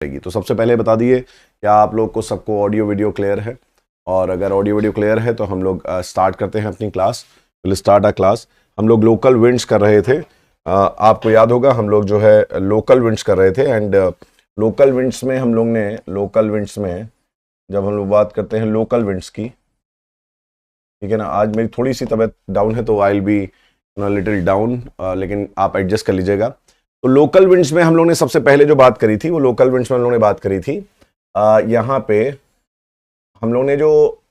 रहेगी। तो सबसे पहले बता दिए क्या आप लोग को सबको ऑडियो वीडियो क्लियर है, और अगर ऑडियो वीडियो क्लियर है तो हम लोग स्टार्ट करते हैं अपनी class. Will start a class. हम लोग लोकल विंड्स कर रहे थे। आपको याद होगा हम लोग जो है लोकल विंड्स कर रहे थे, एंड लोकल विंड्स में हम लोग ने जब हम लोग बात करते हैं लोकल विंड्स की, ठीक है ना, आज मेरी थोड़ी सी तबीयत डाउन है तो आई विल बी लिटिल डाउन, लेकिन आप एडजस्ट कर लीजिएगा। तो लोकल विंड्स में हम लोग ने सबसे पहले जो बात करी थी वो लोकल विंड्स में हम लोग ने बात करी थी यहाँ पे हम लोग ने जो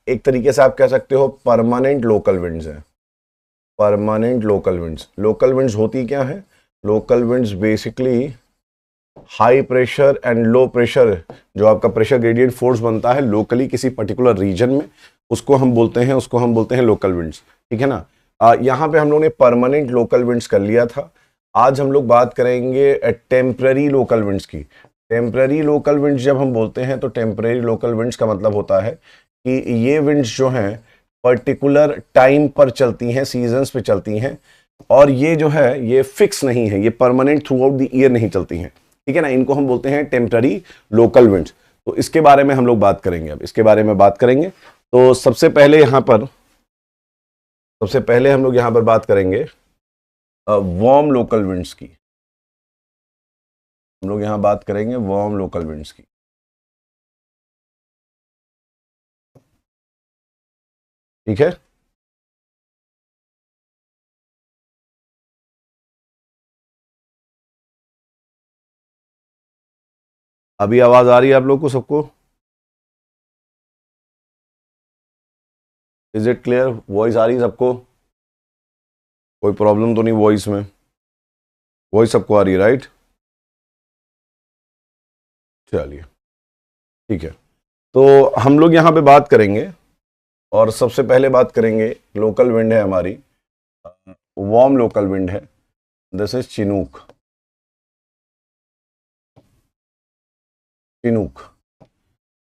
एक तरीके से आप कह सकते हो परमानेंट लोकल विंड्स है। परमानेंट लोकल विंड्स होती क्या है? Local winds basically high pressure and low pressure, जो आपका प्रेशर ग्रेडियंट फोर्स बनता है लोकली किसी पर्टिकुलर रीजन में, उसको हम बोलते हैं लोकल विंड्स, ठीक है ना। यहाँ पे हम लोग ने परमानेंट लोकल विंड्स कर लिया था। आज हम लोग बात करेंगे टेम्पररी लोकल विंड्स की। टेम्पररी लोकल विंड्स जब हम बोलते हैं तो टेम्पररी लोकल विंड्स का मतलब होता है कि ये विंड्स जो हैं पर्टिकुलर टाइम पर चलती हैं, सीजन्स पे चलती हैं, और ये जो है ये फिक्स नहीं है, ये permanent through out the year नहीं चलती हैं, ठीक है ना। इनको हम बोलते हैं टेम्पररी लोकल विंड्स। तो इसके बारे में हम लोग बात करेंगे, अब इसके बारे में बात करेंगे। तो सबसे पहले हम लोग यहाँ पर बात करेंगे वार्म लोकल विंड्स की। हम लोग यहाँ बात करेंगे वार्म लोकल विंड्स की, ठीक है। अभी आवाज आ रही है आप लोग को सबको? Is it clear? वॉइस आ रही है सबको? कोई प्रॉब्लम तो नहीं वॉइस में? वॉइस सबको आ रही है, राइट? चलिए, ठीक है। तो हम लोग यहाँ पे बात करेंगे, और सबसे पहले बात करेंगे लोकल विंड है हमारी, वार्म लोकल विंड है, this is Chinook. Chinook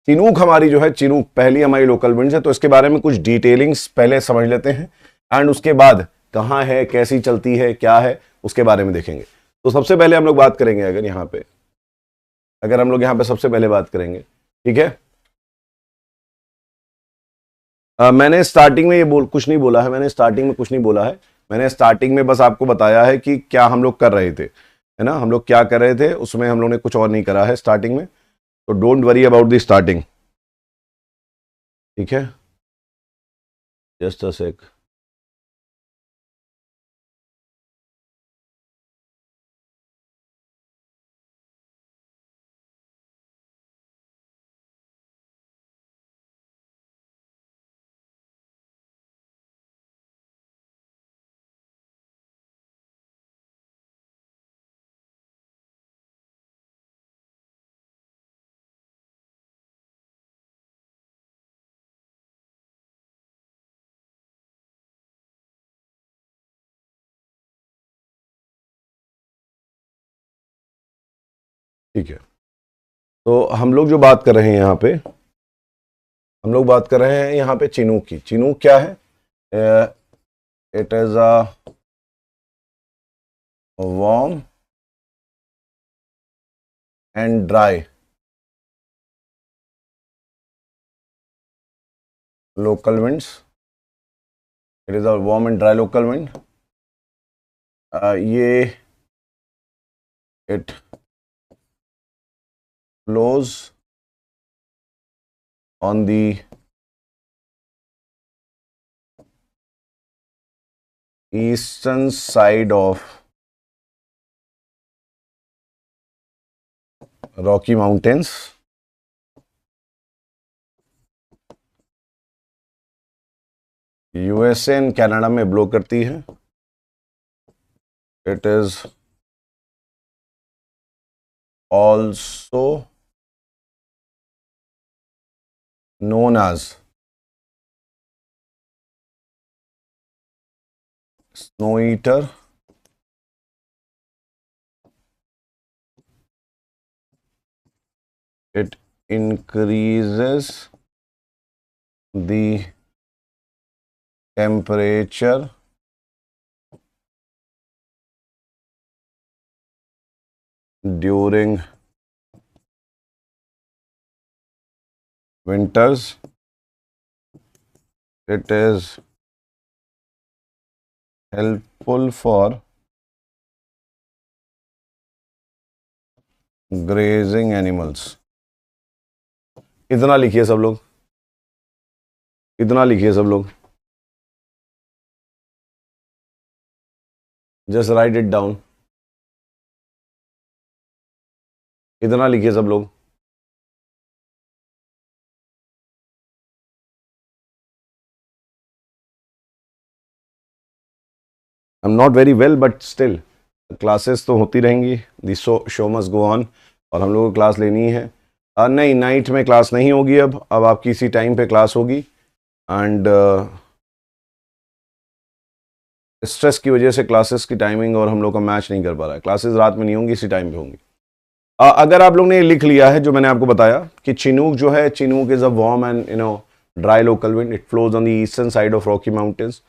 Chinook हमारी जो है, चिनूक पहली हमारी लोकल विंड्स है। तो इसके बारे में कुछ डिटेलिंग्स पहले समझ लेते हैं, एंड उसके बाद कहाँ है, कैसी चलती है, क्या है, उसके बारे में देखेंगे। तो सबसे पहले हम लोग बात करेंगे, अगर हम लोग यहाँ पे सबसे पहले बात करेंगे, ठीक है। मैंने स्टार्टिंग में कुछ नहीं बोला है, मैंने स्टार्टिंग में बस आपको बताया है कि क्या हम लोग कर रहे थे, है ना। हम लोग क्या कर रहे थे उसमें हम लोग ने कुछ और नहीं करा है स्टार्टिंग में। तो don't worry about the starting, ठीक है। जस्ट अ सेक। ठीक है। तो हम लोग जो बात कर रहे हैं यहाँ पे, हम लोग बात कर रहे हैं यहाँ पे चिनूक की। चिनूक क्या है? It is a warm and dry local winds. It is a warm and dry local wind. ये it blows on the eastern side of Rocky Mountains, USA and Canada में ब्लो करती है। It is also known as snow eater, it increases the temperature during winters it is helpful for grazing animals. इतना लिखिए सब लोग, इतना लिखिए सब लोग, जस्ट राइट इट डाउन, इतना लिखिए सब लोग। I am not very well but still classes तो होती रहेंगी, दी शो मस्ट गो ऑन, और हम लोगों को क्लास लेनी है। नहीं, नाइट में क्लास नहीं होगी, अब आपकी इसी टाइम पे क्लास होगी, एंड स्ट्रेस की वजह से क्लासेस की टाइमिंग और हम लोग का मैच नहीं कर पा रहा है। क्लासेस रात में नहीं होंगी, इसी टाइम पे होंगी। अगर आप लोग ने लिख लिया है जो मैंने आपको बताया कि चिनूक जो है, chinook is a warm and dry local wind, it flows on the eastern side of Rocky mountains.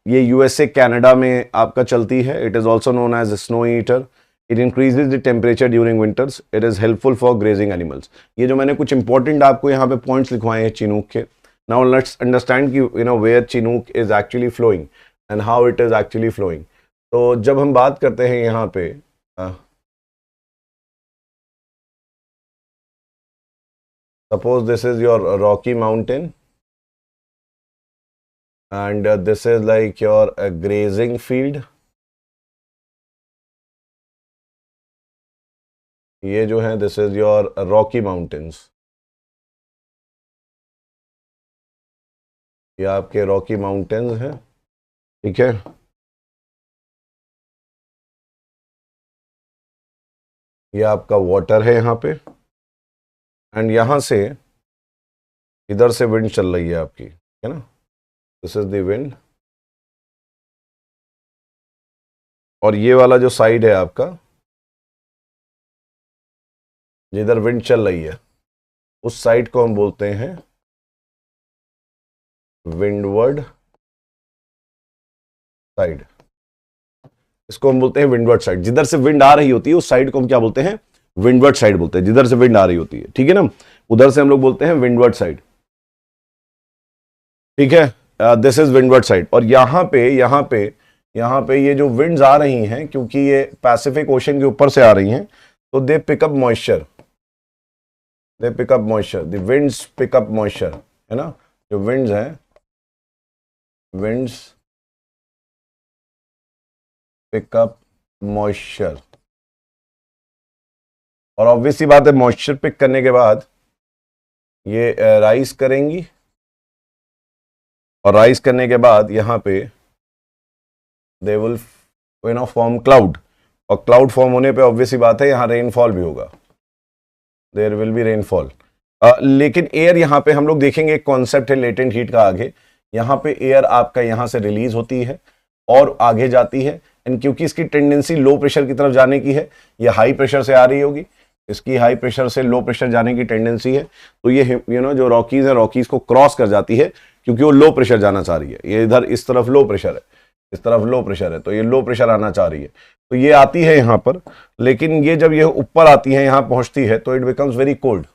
ये यूएसए कनाडा में आपका चलती है। It is also known as snow eater. It increases the temperature during winters. It is helpful for grazing animals. ये जो मैंने कुछ important आपको यहाँ पे पॉइंट्स लिखवाए हैं चिनूक के। नाउ लेट्स अंडरस्टैंड कि where chinook is actually flowing and how it is actually flowing. तो जब हम बात करते हैं यहाँ पे suppose this is your Rocky Mountain and this is like your grazing field. ये जो है this is your Rocky Mountains. ये आपके रॉकी माउंटेन्स हैं, ठीक है। ये आपका वाटर है यहाँ पे, एंड यहां से इधर से विंड चल रही है आपकी, है ना। दिस इज द विंड, और ये वाला जो साइड है आपका, जिधर विंड चल रही है, उस साइड को हम बोलते हैं विंडवर्ड साइड। इसको हम बोलते हैं विंडवर्ड साइड। जिधर से विंड आ रही होती है उस साइड को हम क्या बोलते हैं? विंडवर्ड साइड बोलते हैं, जिधर से विंड आ रही होती है, ठीक है ना। उधर से हम लोग बोलते हैं विंडवर्ड साइड, ठीक है। This is windward side. और यहाँ पे ये जो विंड्स आ रही हैं, क्योंकि ये पैसिफिक ओशन के ऊपर से आ रही हैं, तो दे pickup moisture, the winds pickup moisture, है ना। जो विंड्स हैं, विंड्स पिकअप मॉइस्चर, और ऑब्वियसली बात है मॉइस्चर पिक करने के बाद ये राइज करेंगी, और राइज करने के बाद यहाँ पे दे विल फॉर्म क्लाउड, और क्लाउड फॉर्म होने पे ऑब्वियसली बात है यहाँ रेनफॉल भी होगा, देयर विल बी रेनफॉल। लेकिन एयर यहाँ पे हम लोग देखेंगे, एक कॉन्सेप्ट है लेटेंट हीट का आगे। यहाँ पे एयर आपका यहाँ से रिलीज होती है और आगे जाती है, एंड क्योंकि इसकी टेंडेंसी लो प्रेशर की तरफ जाने की है, ये हाई प्रेशर से आ रही होगी, इसकी हाई प्रेशर से लो प्रेशर जाने की टेंडेंसी है, तो ये जो रॉकीज है, रॉकीज को क्रॉस कर जाती है, क्योंकि वो लो प्रेशर जाना चाह रही है। ये इधर इस तरफ लो प्रेशर है, इस तरफ लो प्रेशर है, तो ये लो प्रेशर आना चाह रही है, तो ये आती है यहाँ पर। लेकिन ये जब ये ऊपर आती है, यहाँ पहुंचती है, तो इट बिकम्स वेरी कोल्ड।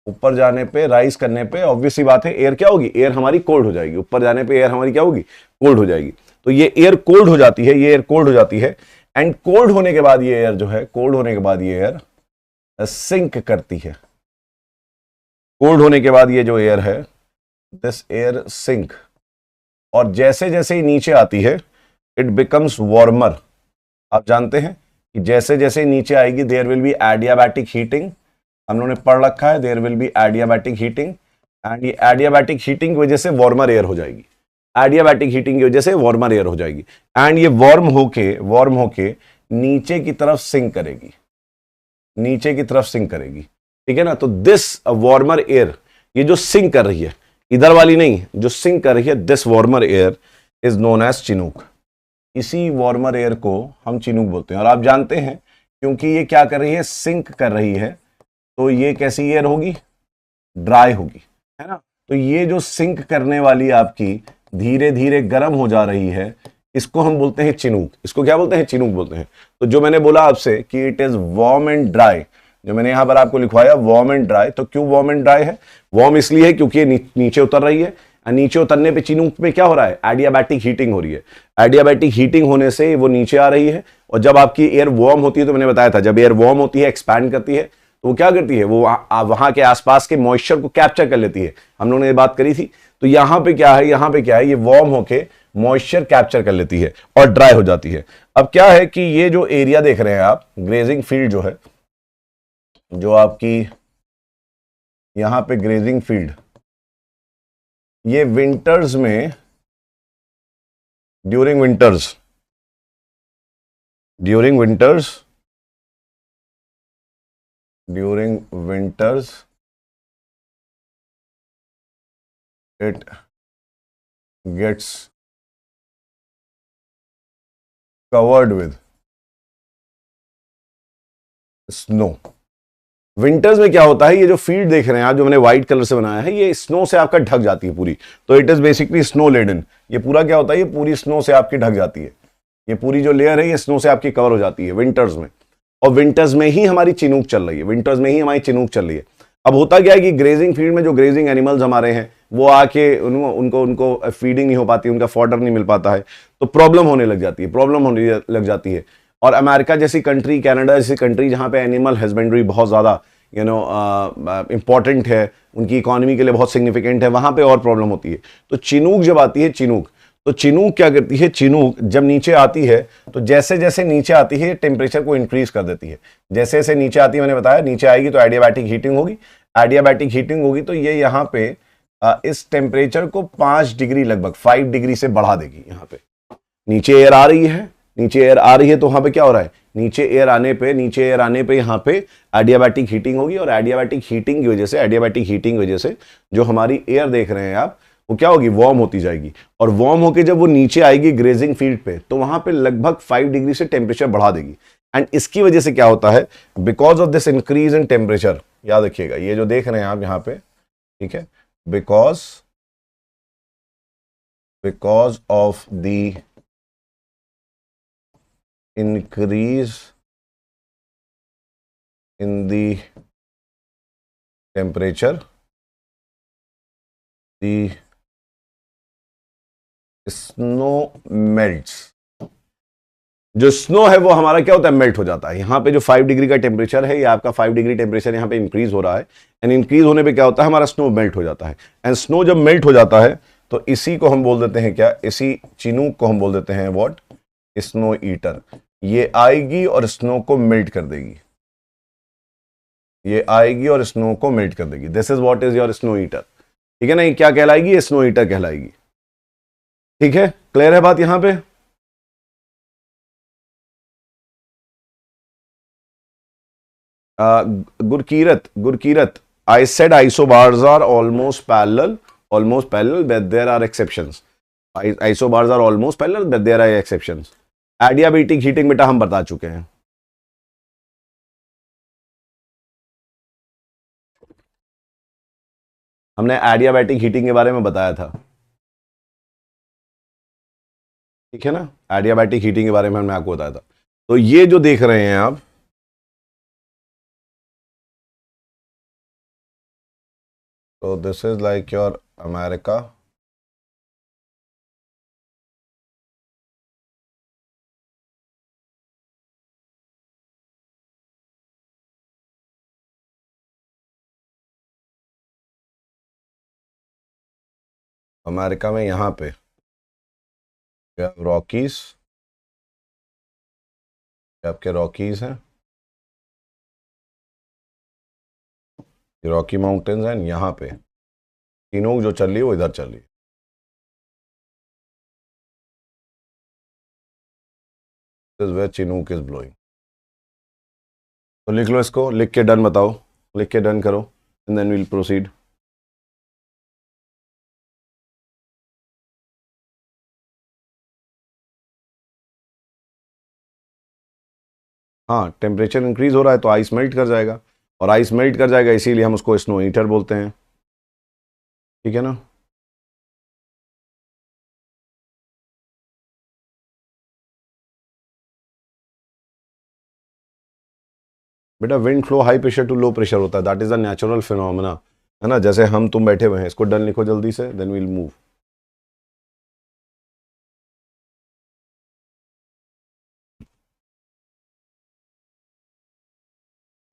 ऊपर जाने पे, राइज करने पे ऑब्वियसली बात है एयर क्या होगी? एयर हमारी कोल्ड हो जाएगी। ऊपर जाने पे एयर हमारी क्या होगी? कोल्ड हो जाएगी। तो ये एयर कोल्ड हो जाती है, ये एयर कोल्ड हो जाती है, एंड कोल्ड होने के बाद ये एयर जो है, कोल्ड होने के बाद ये एयर सिंक करती है। कोल्ड होने के बाद ये जो एयर है, दिस एयर सिंक, और जैसे जैसे ही नीचे आती है इट बिकम्स वार्मर। आप जानते हैं कि जैसे जैसे नीचे आएगी there will be adiabatic heating. हम लोगों ने पढ़ रखा है, there will be adiabatic heating, and ये एडियाबैटिक हीटिंग की वजह से वार्मर एयर हो जाएगी। एडियाबैटिक हीटिंग की वजह से वार्मर एयर हो जाएगी, एंड ये वार्म होके नीचे की तरफ सिंक करेगी, नीचे की तरफ सिंक करेगी, ठीक है ना। तो दिस वार्मर एयर, ये जो सिंक कर रही है, इधर वाली नहीं, जो सिंक कर रही है, this warmer air is known as chinook. इसी वार्मर एयर को हम चिनूक बोलते हैं। और आप जानते हैं क्योंकि ये क्या कर रही है? सिंक कर रही है, तो ये कैसी एयर होगी? ड्राई होगी, है ना। तो ये जो सिंक करने वाली आपकी धीरे धीरे गर्म हो जा रही है, इसको हम बोलते हैं चिनूक। इसको क्या बोलते हैं? चिनूक बोलते हैं। तो जो मैंने बोला आपसे कि it is warm and dry, जो मैंने यहाँ पर आपको लिखवाया वार्म एंड ड्राई। तो क्यों वार्म एंड ड्राई है? वार्म इसलिए है क्योंकि ये नीचे उतर रही है, और नीचे उतरने पे चिनूक में क्या हो रहा है? एडियाबैटिक हीटिंग हो रही है। एडियाबैटिक हीटिंग होने से वो नीचे आ रही है, और जब आपकी एयर वार्म होती है, तो मैंने बताया था जब एयर वार्म होती है, एक्सपैंड करती है, तो वो क्या करती है? वो वहां के आसपास के मॉइस्चर को कैप्चर कर लेती है। हम लोगों ने ये बात करी थी। तो यहां पे क्या है, यहां पे क्या है, ये वार्म होके मॉइस्चर कैप्चर कर लेती है और ड्राई हो जाती है। अब क्या है कि ये जो एरिया देख रहे हैं आप, ग्रेजिंग फील्ड जो है, जो आपकी यहां पे ग्रेजिंग फील्ड, ये विंटर्स में, during winters, during winters, during winters it gets covered with snow. Winters में क्या होता है, ये जो फील्ड देख रहे हैं आप, जो मैंने व्हाइट कलर से बनाया है, ये स्नो से आपका ढक जाती है पूरी। तो it is basically snow laden. ये पूरा क्या होता है, ये पूरी स्नो से आपकी ढक जाती है। ये पूरी जो लेयर है, ये स्नो से आपकी कवर हो जाती है विंटर्स में। और विंटर्स में ही हमारी चिनूक चल रही है, विंटर्स में ही हमारी चिनूक चल रही है। अब होता क्या है कि ग्रेजिंग फील्ड में जो ग्रेजिंग एनिमल्स हमारे हैं, वो आके उनको उनको फीडिंग नहीं हो पाती, उनका फॉडर नहीं मिल पाता है, तो प्रॉब्लम होने लग जाती है, प्रॉब्लम होने लग जाती है। और अमेरिका जैसी कंट्री, कनाडा जैसी कंट्री, जहां पे एनिमल हस्बेंड्री बहुत ज़्यादा इंपॉर्टेंट है, उनकी इकोनॉमी के लिए बहुत सिग्निफिकेंट है, वहां पे और प्रॉब्लम होती है। तो चिनूक जब आती है, चिनूक, तो चिनूक क्या करती है, चिनूक जब नीचे आती है, तो जैसे जैसे नीचे आती है, टेम्परेचर को इंक्रीज कर देती है। जैसे जैसे नीचे आती है, मैंने बताया नीचे आएगी तो एडियाबैटिक हीटिंग होगी। एडियाबैटिक हीटिंग होगी तो ये यहाँ पे इस टेम्परेचर को 5 डिग्री, लगभग 5 डिग्री से बढ़ा देगी। यहाँ पे नीचे एयर आ रही है, नीचे एयर आ रही है, तो वहां पे क्या हो रहा है, नीचे एयर आने पे यहाँ पे एडियाबैटिक हीटिंग होगी। और एडियाबैटिक हीटिंग की वजह से, एडियाबैटिक हीटिंग की वजह से जो हमारी एयर देख रहे हैं आप, वो क्या होगी, वार्म होती जाएगी। और वार्म होके जब वो नीचे आएगी ग्रेजिंग फील्ड पे, तो वहां पे लगभग 5 डिग्री से टेम्परेचर बढ़ा देगी। एंड इसकी वजह से क्या होता है, because of this increase in temperature, याद रखिएगा ये जो देख रहे हैं आप यहाँ पे, ठीक है, because of the increase in the temperature, the snow melts। जो स्नो है वो हमारा क्या होता है, मेल्ट हो जाता है। यहाँ पे जो 5 डिग्री का टेम्परेचर है, ये आपका 5 डिग्री टेम्परेचर यहाँ पे इंक्रीज हो रहा है। एंड इंक्रीज होने पे क्या होता है, हमारा स्नो मेल्ट हो जाता है। एंड स्नो जब मेल्ट हो जाता है, तो इसी को हम बोल देते हैं क्या, इसी चिनूक को हम बोल देते हैं व्हाट, स्नो ईटर। ये आएगी और स्नो को मेल्ट कर देगी, ये आएगी और स्नो को मेल्ट कर देगी। This is what is your snow eater. ठीक है ना, ये क्या कहलाएगी, ये स्नो ईटर कहलाएगी। ठीक है, क्लियर है बात यहां पे? Gurkirat, Gurkirat, I said isobars are almost parallel but there are exceptions. Isobars are almost parallel but there are exceptions. Adiabatic heating बेटा हम बता चुके हैं। हमने एडियाबैटिक हीटिंग के बारे में बताया था, ठीक है ना, एडियाबैटिक हीटिंग के बारे में हमने आपको बताया था। तो ये जो देख रहे हैं आप, तो this is like your America, America में यहाँ पे रॉकीज, आपके रॉकीज हैं, रॉकी माउंटेन्स हैं। यहाँ पे तीनों जो चल रही है वो इधर चल रही है। This where chinook is blowing. तो लिख लो इसको, लिख के डन बताओ, लिख के डन करो, एंड देन विल प्रोसीड। हाँ, टेम्परेचर इंक्रीज हो रहा है तो आइस मेल्ट कर जाएगा, और आइस मेल्ट कर जाएगा, इसीलिए हम उसको स्नो ईटर बोलते हैं। ठीक है ना। बेटा wind flow high pressure to low pressure होता है, that is a natural phenomena, है ना। जैसे हम तुम बैठे हुए हैं, इसको डन लिखो जल्दी से, देन वील मूव।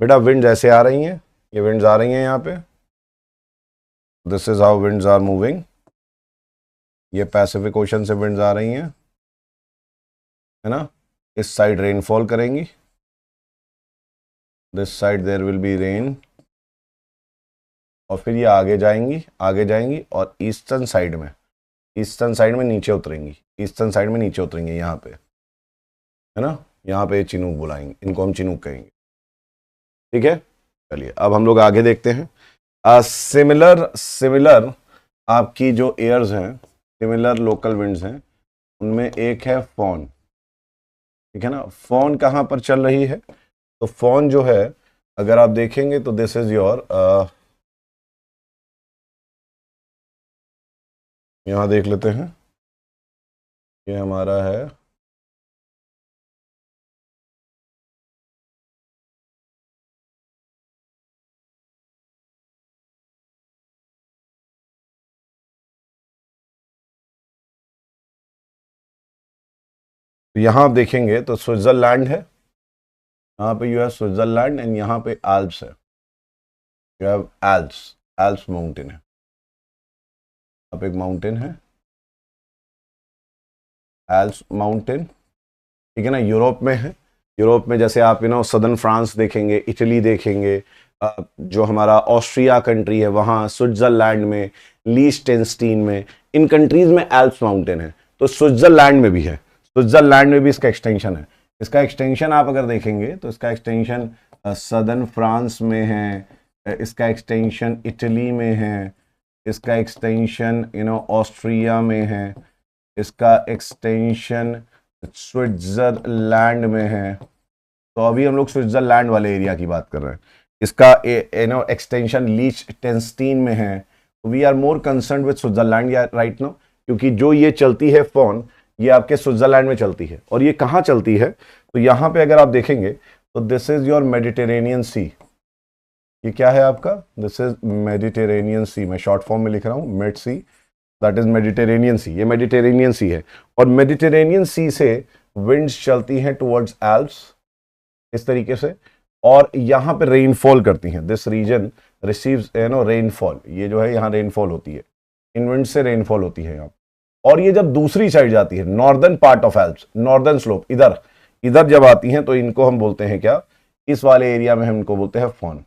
बेटा विंड जैसे आ रही हैं, ये विंड्स आ रही हैं यहाँ पे, this is how winds are moving. ये पैसिफिक ओशन से विंड्स आ रही हैं, है ना। इस साइड रेनफॉल करेंगी, this side there will be rain, और फिर ये आगे जाएंगी, आगे जाएंगी, और ईस्टर्न साइड में, ईस्टर्न साइड में नीचे उतरेंगी, ईस्टर्न साइड में नीचे उतरेंगे यहाँ पे, है ना। यहाँ पे चिनूक बुलाएंगे, इनको हम चिनूक कहेंगे, ठीक है। चलिए अब हम लोग आगे देखते हैं। सिमिलर आपकी जो एयर्स हैं, सिमिलर लोकल विंड्स हैं, उनमें एक है फॉन, ठीक है ना। फॉन कहाँ पर चल रही है, तो फॉन जो है अगर आप देखेंगे तो दिस इज योर, यहाँ देख लेते हैं, ये हमारा है यहाँ आप देखेंगे तो स्विट्जरलैंड है, यहाँ पे यू हैव स्विट्जरलैंड, एंड यहाँ पे एल्प्स है, you have Alps, Alps mountain है, यहाँ पे एक माउंटेन है, एल्प्स माउंटेन, ठीक है ना। यूरोप में है, यूरोप में जैसे आप सदर्न फ्रांस देखेंगे, इटली देखेंगे, जो हमारा ऑस्ट्रिया कंट्री है वहाँ, स्विट्जरलैंड में, लीस्टेनस्टीन में, इन कंट्रीज में एल्प्स माउंटेन है। तो स्विट्जरलैंड में भी है, स्विट्जरलैंड में भी इसका एक्सटेंशन है। इसका एक्सटेंशन आप अगर देखेंगे तो इसका एक्सटेंशन सदर्न फ्रांस में है, इसका एक्सटेंशन इटली में है, इसका एक्सटेंशन ऑस्ट्रिया में है, इसका एक्सटेंशन स्विट्जरलैंड में है। तो अभी हम लोग स्विट्जरलैंड वाले एरिया की बात कर रहे हैं। इसका एक्सटेंशन लीचटेनस्टीन में है। We are more concern with Switzerland right now, क्योंकि जो ये चलती है फॉन, ये आपके स्विट्जरलैंड में चलती है। और ये कहाँ चलती है, तो यहाँ पे अगर आप देखेंगे तो this is your Mediterranean Sea. ये क्या है आपका, दिस इज मेडिटेरेनियन सी, मैं शॉर्ट फॉर्म में लिख रहा हूँ Med Sea, that is Mediterranean Sea, ये मेडिटेरेनियन सी है। और मेडिटेरेनियन सी से विंड्स चलती हैं टुवर्ड्स एल्प्स इस तरीके से, और यहाँ पे रेनफॉल करती हैं। दिस रीजन रिसीव्स रेनफॉल, ये जो है यहाँ रेनफॉल होती है, इन विंड से रेनफॉल होती है यहाँ। और ये जब दूसरी साइड जाती है, northern part of Alps, northern slope, इधर जब आती हैं तो इनको हम बोलते हैं क्या, इस वाले एरिया में हम इनको बोलते हैं फॉन।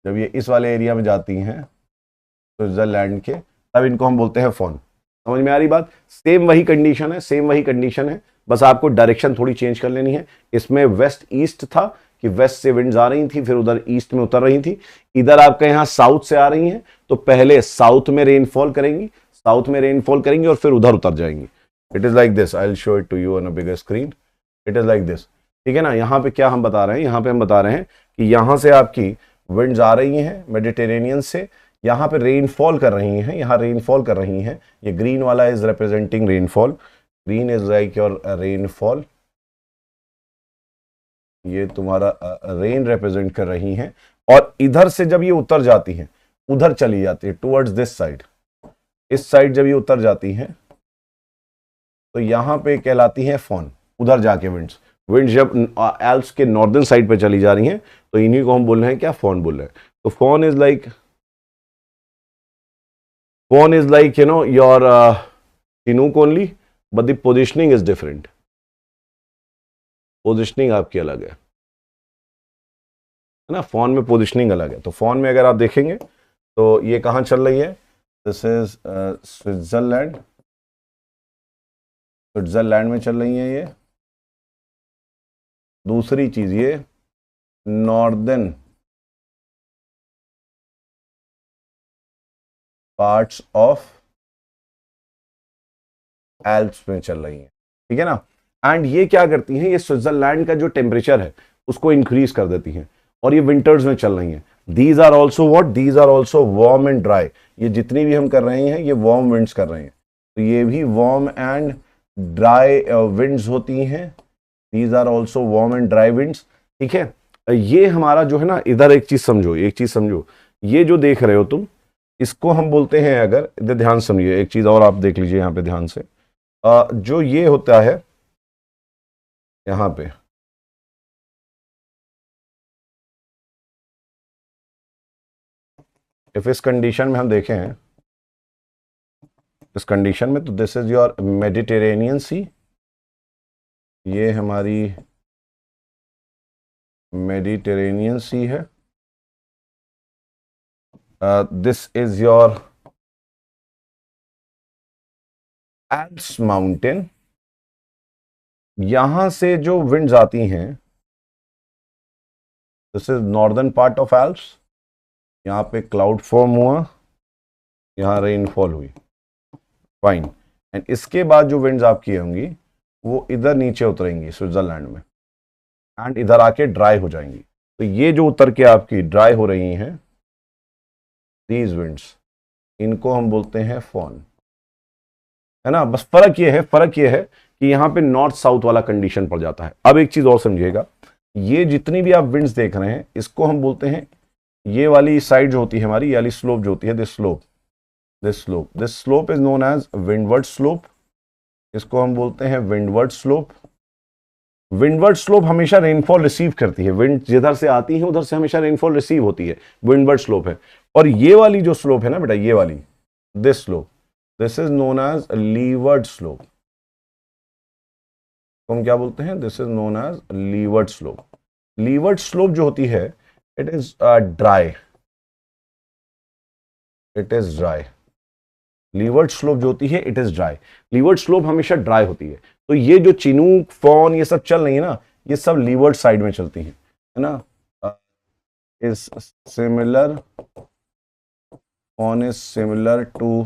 जब ये इस वाले एरिया में जाती हैं स्विट्जरलैंड के, तब इनको हम बोलते हैं फॉन। समझ में आ रही बात। सेम वही कंडीशन है, सेम वही कंडीशन है, बस आपको डायरेक्शन थोड़ी चेंज कर लेनी है। इसमें वेस्ट ईस्ट था कि वेस्ट से विंड्स आ रही थी, फिर उधर ईस्ट में उतर रही थी। इधर आपके यहाँ साउथ से आ रही हैं, तो पहले साउथ में रेनफॉल करेंगी, साउथ में रेनफॉल करेंगी और फिर उधर उतर जाएंगी। It is like this, I will show it to you on a bigger screen. It is like this, ठीक है ना। यहाँ पे क्या हम बता रहे हैं, यहाँ पे हम बता रहे हैं कि यहाँ से आपकी विंड्स आ रही हैं मेडिटेरेनियन से, यहाँ पे रेनफॉल कर रही हैं, यहाँ रेनफॉल कर रही हैं। ये ग्रीन वाला is representing rainfall, green is like your rainfall, ये तुम्हारा रेन रिप्रेजेंट कर रही हैं। और इधर से जब ये उतर जाती हैं, उधर चली जाती है टुवर्ड्स दिस साइड, इस साइड जब ये उतर जाती हैं तो यहाँ पे कहलाती है फॉन। उधर जाके विंड्स जब एल्प्स के नॉर्दर्न साइड पे चली जा रही हैं, तो इन्हीं को हम बोल रहे हैं क्या, फॉन बोल रहे हैं। तो foehn is like your chinook only, but the positioning is different, positioning आपकी अलग है ना। फॉन में पोजिशनिंग अलग है। तो फॉन में अगर आप देखेंगे तो ये कहाँ चल रही है, दिस इज स्विट्जरलैंड, स्विट्जरलैंड में चल रही है ये। दूसरी चीज ये नॉर्दर्न पार्ट्स ऑफ एल्प्स में चल रही हैं, ठीक है ना। एंड ये क्या करती हैं, ये स्विट्जरलैंड का जो टेम्परेचर है उसको इंक्रीज कर देती हैं, और ये विंटर्स में चल रही हैं। These are also what, these are also warm and dry. ये जितनी भी हम कर रहे हैं ये वार्म विंड्स कर रहे हैं, तो ये भी वार्म एंड ड्राई विंड्स होती हैं। These are also warm and dry winds, ठीक है। ये हमारा जो है ना, इधर एक चीज समझो, एक चीज समझो, ये जो देख रहे हो तुम, इसको हम बोलते हैं, अगर इधर ध्यान समझिए, एक चीज और आप देख लीजिए यहाँ पे ध्यान से, जो ये होता है यहाँ पे, इफ इस कंडीशन में हम देखें, इस कंडीशन में, तो this is your Mediterranean Sea, ये हमारी मेडिटेरेनियन सी है, this is your Alps mountain. यहां से जो विंड्स आती हैं, this is northern part of Alps, यहां पे क्लाउड फॉर्म हुआ, यहां रेनफॉल हुई, फाइन। एंड इसके बाद जो विंड्स आपकी होंगी वो इधर नीचे उतरेंगी स्विट्जरलैंड में, एंड इधर आके ड्राई हो जाएंगी। तो ये जो उतर के आपकी ड्राई हो रही हैं, दीज विंड्स, इनको हम बोलते हैं फॉन, है ना। बस फर्क ये है कि यहाँ पे नॉर्थ साउथ वाला कंडीशन पड़ जाता है। अब एक चीज और समझिएगा, ये जितनी भी आप विंड्स देख रहे हैं, इसको हम बोलते हैं, ये वाली साइड जो होती है हमारी, ये वाली स्लोप जो होती है, this slope is known as windward slope, इसको हम बोलते हैं विंडवर्ड स्लोप। विंडवर्ड स्लोप हमेशा रेनफॉल रिसीव करती है, विंड जिधर से आती है उधर से हमेशा रेनफॉल रिसीव होती है, विंडवर्ड स्लोप है। और ये वाली जो स्लोप है ना बेटा, ये वाली, this slope, this is known as leeward slope. तो हम क्या बोलते हैं, this is known as leeward slope. Leeward slope जो होती है, it is dry, it is dry. Leeward slope जो होती है, it is dry. Leeward slope हमेशा ड्राई होती है। तो ये जो चिनूक, फॉन, ये सब चल रही है ना, ये सब लीवर्ड साइड में चलती हैं, है ना। Is similar, foehn is similar to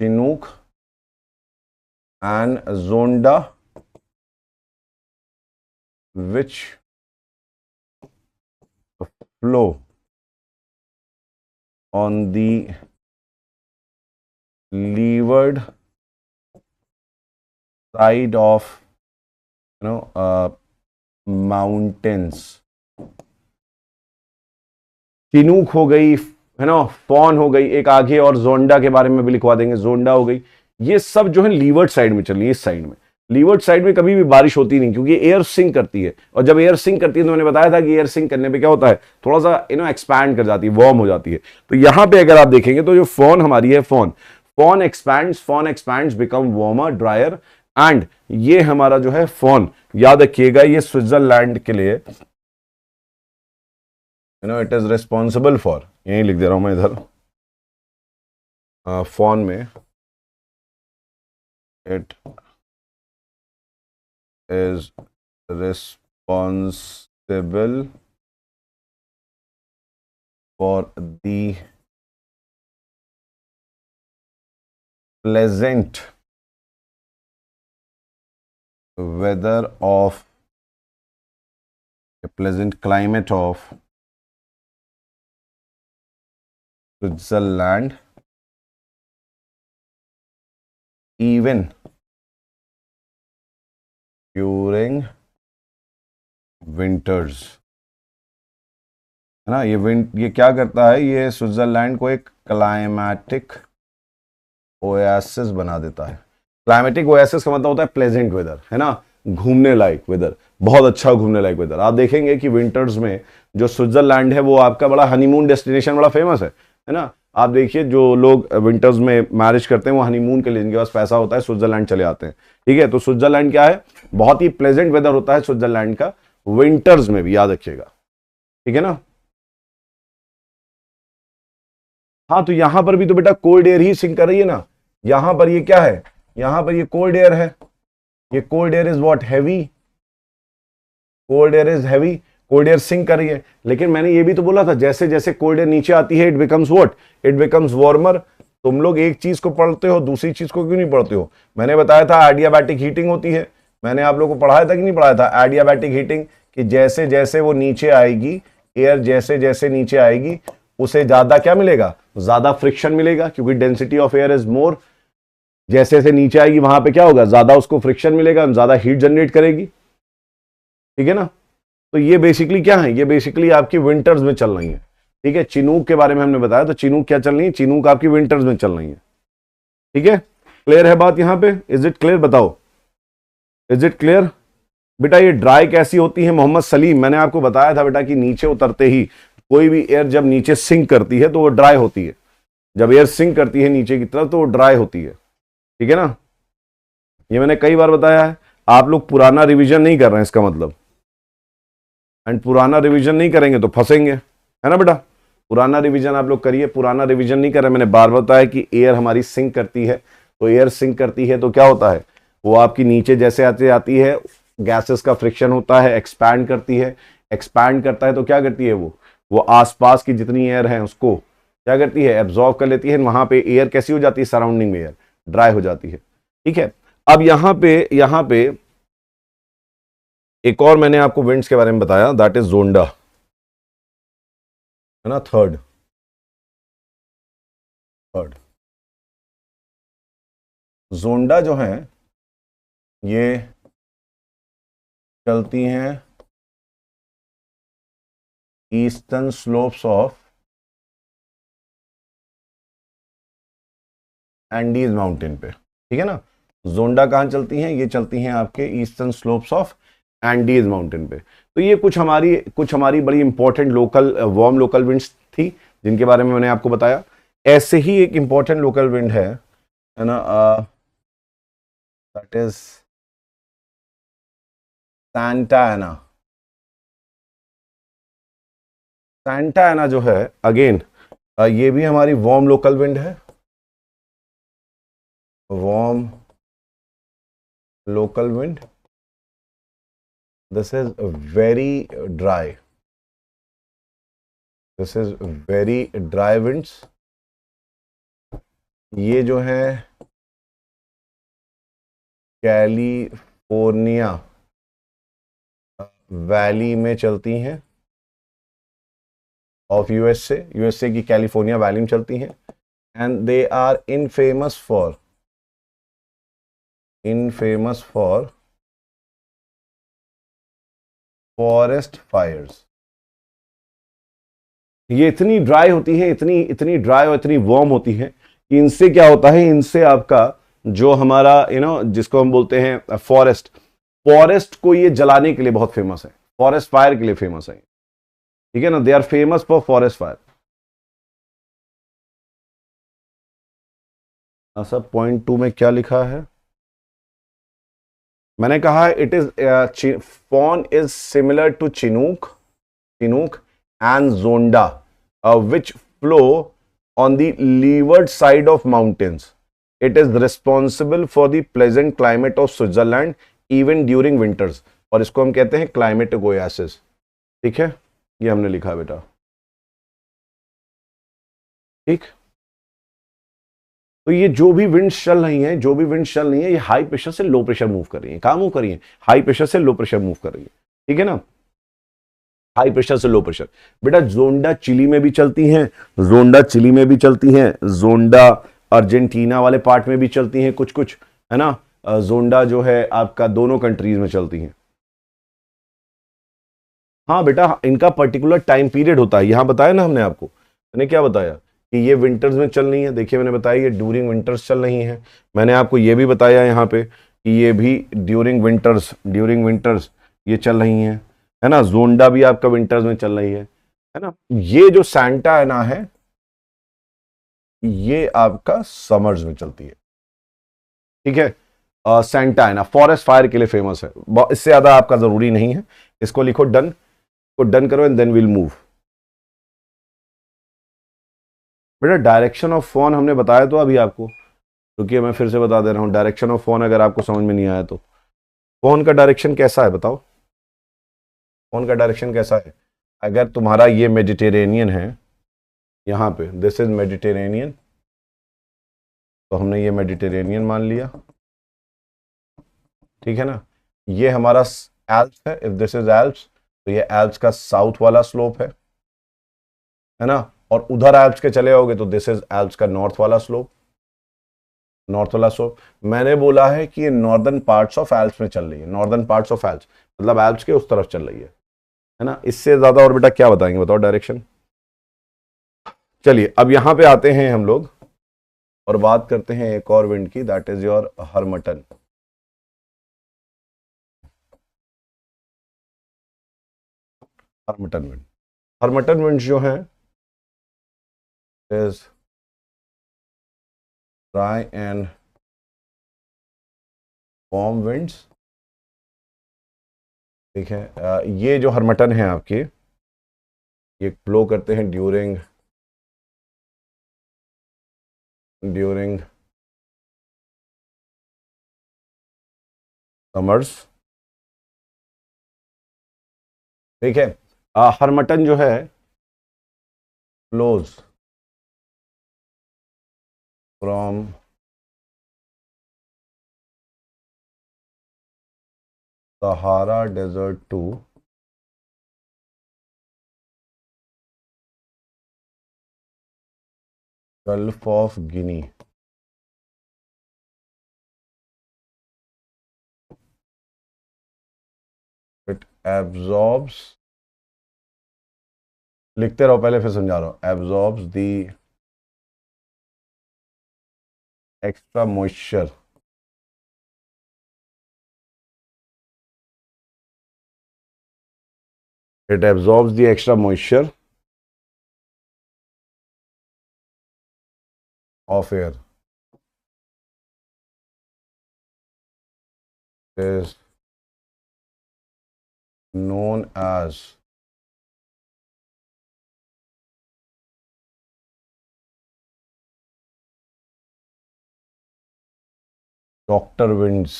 chinook and Zonda, which flow on the leeward side of mountains। Chinook हो गई, है ना, फॉन हो गई, एक आगे और जोंडा के बारे में भी लिखवा देंगे, जोंडा हो गई। ये सब जो है लीवर्ड साइड में चल रही है, इस साइड में। लीवर्ड साइड में कभी भी बारिश होती नहीं, क्योंकि एयर सिंक करती है, और जब एयर सिंक करती है, तो मैंने बताया था कि एयर सिंक करने पे क्या होता है, थोड़ा सा एक्सपैंड कर जाती है, वार्म हो जाती है। तो यहां पे अगर आप देखेंगे तो जो फॉन हमारी है, foehn expands become warmer, drier, and ये हमारा जो है फॉन, याद रखिएगा, ये स्विट्जरलैंड के लिए इट इज रिस्पॉन्सिबल फॉर, यही लिख दे रहा हूं मैं इधर, फॉन में, it is responsible for the pleasant weather of a pleasant climate of Switzerland, even during winters, है ना। ये क्या करता है, ये स्विट्जरलैंड को एक क्लाइमेटिक ओएसिस बना देता है। क्लाइमेटिक ओएसिस का मतलब होता है प्लेजेंट वेदर, है ना, घूमने लायक वेदर, बहुत अच्छा घूमने लायक वेदर। आप देखेंगे कि विंटर्स में जो स्विट्जरलैंड है वो आपका बड़ा हनीमून डेस्टिनेशन, बड़ा फेमस है ना। आप देखिए जो लोग विंटर्स में मैरिज करते हैं वो हनीमून के लिए, जिनके पास पैसा होता है, स्विट्जरलैंड चले आते हैं, ठीक है। तो स्विट्जरलैंड क्या है, बहुत ही प्लेजेंट वेदर होता है स्विट्जरलैंड का विंटर्स में भी, याद रखिएगा, ठीक है ना। हाँ, तो यहां पर भी तो बेटा कोल्ड एयर ही सिंक कर रही है ना। यहां पर ये क्या है, यहां पर ये कोल्ड एयर है, ये cold air is what, heavy, cold air is heavy, cold air sink कर रही है। लेकिन मैंने ये भी तो बोला था, जैसे जैसे कोल्ड एयर नीचे आती है, it becomes what, it becomes warmer. तुम लोग एक चीज को पढ़ते हो, दूसरी चीज को क्यों नहीं पढ़ते हो। मैंने बताया था एडियाबैटिक हीटिंग होती है, मैंने आप लोगों को पढ़ाया था कि नहीं पढ़ाया था, एडियाबैटिक हीटिंग, कि जैसे जैसे वो नीचे आएगी, एयर जैसे जैसे नीचे आएगी, उसे ज्यादा क्या मिलेगा, ज्यादा फ्रिक्शन मिलेगा, क्योंकि density of air is more. जैसे जैसे नीचे आएगी वहां पे क्या होगा, ज्यादा उसको फ्रिक्शन मिलेगा, ज्यादा हीट जनरेट करेगी। ठीक है ना। तो ये बेसिकली क्या है, ये बेसिकली आपकी विंटर्स में चल रही है। ठीक है, चिनूक के बारे में हमने बताया, तो चिनूक क्या चल रही है, चिनूक आपकी विंटर्स में चल रही है। ठीक है, क्लियर है बात यहां पे, इज इट क्लियर, बताओ इज इट क्लियर। बेटा ये ड्राई कैसी होती है मोहम्मद सलीम, मैंने आपको बताया था बेटा कि नीचे उतरते ही कोई भी एयर जब नीचे सिंक करती है तो वो ड्राई होती है। जब एयर सिंक करती है नीचे की तरफ तो वो ड्राई होती है। ठीक है ना, ये मैंने कई बार बताया है। आप लोग पुराना रिवीजन नहीं कर रहे हैं इसका मतलब, एंड पुराना रिवीजन नहीं करेंगे तो फंसेंगे, है ना बेटा। पुराना रिवीजन आप लोग करिए, पुराना रिवीजन नहीं कर रहे। मैंने बार बताया कि एयर हमारी सिंक करती है, तो एयर सिंक करती है तो क्या होता है, वो आपकी नीचे जैसे आते आती है, गैसेस का फ्रिक्शन होता है, एक्सपैंड करती है। एक्सपैंड करता है तो क्या करती है, वो आसपास की जितनी एयर है उसको क्या करती है, एब्जॉर्व कर लेती है। वहां पे एयर कैसी हो जाती है, सराउंडिंग में एयर ड्राई हो जाती है। ठीक है, अब यहां पे एक और मैंने आपको विंड्स के बारे में बताया, दैट इज जोंडा, है ना। थर्ड जोंडा जो है ये चलती हैं eastern slopes of Andes mountain पे। ठीक है ना, जोंडा कहां चलती हैं, ये चलती हैं आपके eastern slopes of Andes mountain पे। तो ये कुछ हमारी बड़ी important local warm local winds थी जिनके बारे में मैंने आपको बताया। ऐसे ही एक इंपॉर्टेंट लोकल विंड है ना, that is Santa Ana. Santa Ana जो है अगेन ये भी हमारी वार्म लोकल विंड है, warm local wind. This is very dry, this is very dry winds. ये जो है कैलिफोर्निया वैली में चलती हैं ऑफ यूएसए की कैलिफोर्निया वैली में चलती हैं, and they are infamous for forest fires. ये इतनी ड्राई होती है, इतनी ड्राई और इतनी वार्म होती है कि इनसे क्या होता है, इनसे आपका जो हमारा जिसको हम बोलते हैं फॉरेस्ट को ये जलाने के लिए बहुत फेमस है, फॉरेस्ट फायर के लिए फेमस है। ठीक है ना, they are famous for forest fire. Sub point 2 में क्या लिखा है, मैंने कहा it is foehn is similar to Chinook and Zonda which flow on the leeward side of mountains. It is responsible for the pleasant climate of Switzerland even during winters. और इसको हम कहते हैं climatic oasis. ठीक है, ये हमने लिखा बेटा। ठीक, तो ये जो भी विंड्स चल रही हैं, ये हाई प्रेशर से लो प्रेशर मूव कर रही हैं। कहां मूव कर रही हैं, हाई प्रेशर से लो प्रेशर मूव कर रही है। ठीक है ना, हाई प्रेशर से लो प्रेशर। बेटा जोंडा चिली में भी चलती हैं, जोंडा अर्जेंटीना वाले पार्ट में भी चलती हैं कुछ, है ना। जोंडा जो है आपका दोनों कंट्रीज में चलती हैं। हाँ बेटा, इनका पर्टिकुलर टाइम पीरियड होता है, यहां बताया ना हमने आपको, मैंने क्या बताया कि ये विंटर्स में चल रही है। देखिए मैंने बताया ये ड्यूरिंग विंटर्स चल रही हैं। मैंने आपको ये भी बताया यहाँ पे कि ये भी ड्यूरिंग विंटर्स ये चल रही हैं, है ना। जोंडा भी आपका विंटर्स में चल रही है ना। ये जो सांता एना है ये आपका समर्स में चलती है। ठीक है, सांता एना फॉरेस्ट फायर के लिए फेमस है, इससे ज्यादा आपका जरूरी नहीं है। इसको लिखो डन, को डन करो एंड देन विल मूव। बेटा डायरेक्शन ऑफ फॉन हमने बताया तो अभी आपको, क्योंकि मैं फिर से बता दे रहा हूं, डायरेक्शन ऑफ फॉन अगर आपको समझ में नहीं आया तो फॉन का डायरेक्शन कैसा है बताओ, फॉन का डायरेक्शन कैसा है। अगर तुम्हारा ये मेडिटेरेनियन है, यहां पे दिस इज मेडिटेरेनियन, तो हमने ये मेडिटेरेनियन मान लिया। ठीक है ना, ये हमारा एल्प्स है, इफ दिस इज एल्प्स तो ये एल्प्स का साउथ वाला स्लोप है ना। और उधर एल्प्स के चले आओगे तो दिस इज एल्प्स का नॉर्थ वाला स्लोप। नॉर्थ वाला स्लोप, मैंने बोला है कि ये नॉर्दर्न पार्ट्स ऑफ एल्प्स में चल रही है, नॉर्दर्न पार्ट्स ऑफ एल्प्स मतलब एल्प्स के उस तरफ चल रही है ना। इससे ज्यादा और बेटा क्या बताएंगे, बताओ डायरेक्शन। चलिए अब यहां पे आते हैं हम लोग और बात करते हैं एक और विंड की, that is your Harmattan. Harmattan wind, Harmattan wind जो है is dry and warm winds. ठीक है, ये जो हर्मटन है आपके, ये फ्लो करते हैं ड्यूरिंग समर्स। ठीक है, हर्मटन जो है flows from Sahara desert to gulf of Guinea. It absorbs, लिखते रहो पहले फिर समझा रहा हूं, absorbs the extra moisture it absorbs the extra moisture of air. It is known as doctor winds,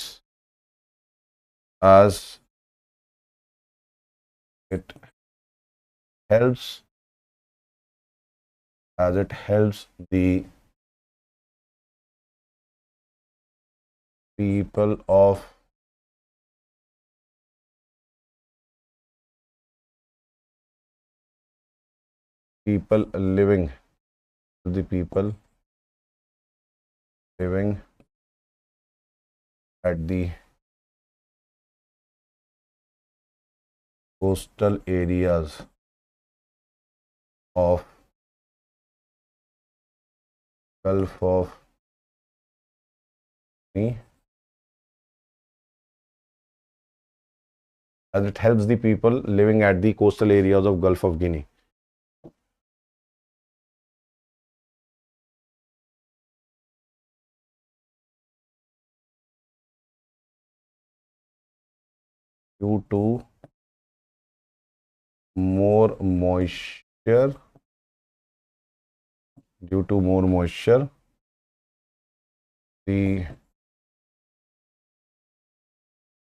as it helps the people of people living the people living at the coastal areas of Gulf of Guinea, as it helps the people living at the coastal areas of Gulf of Guinea. Due to more moisture, the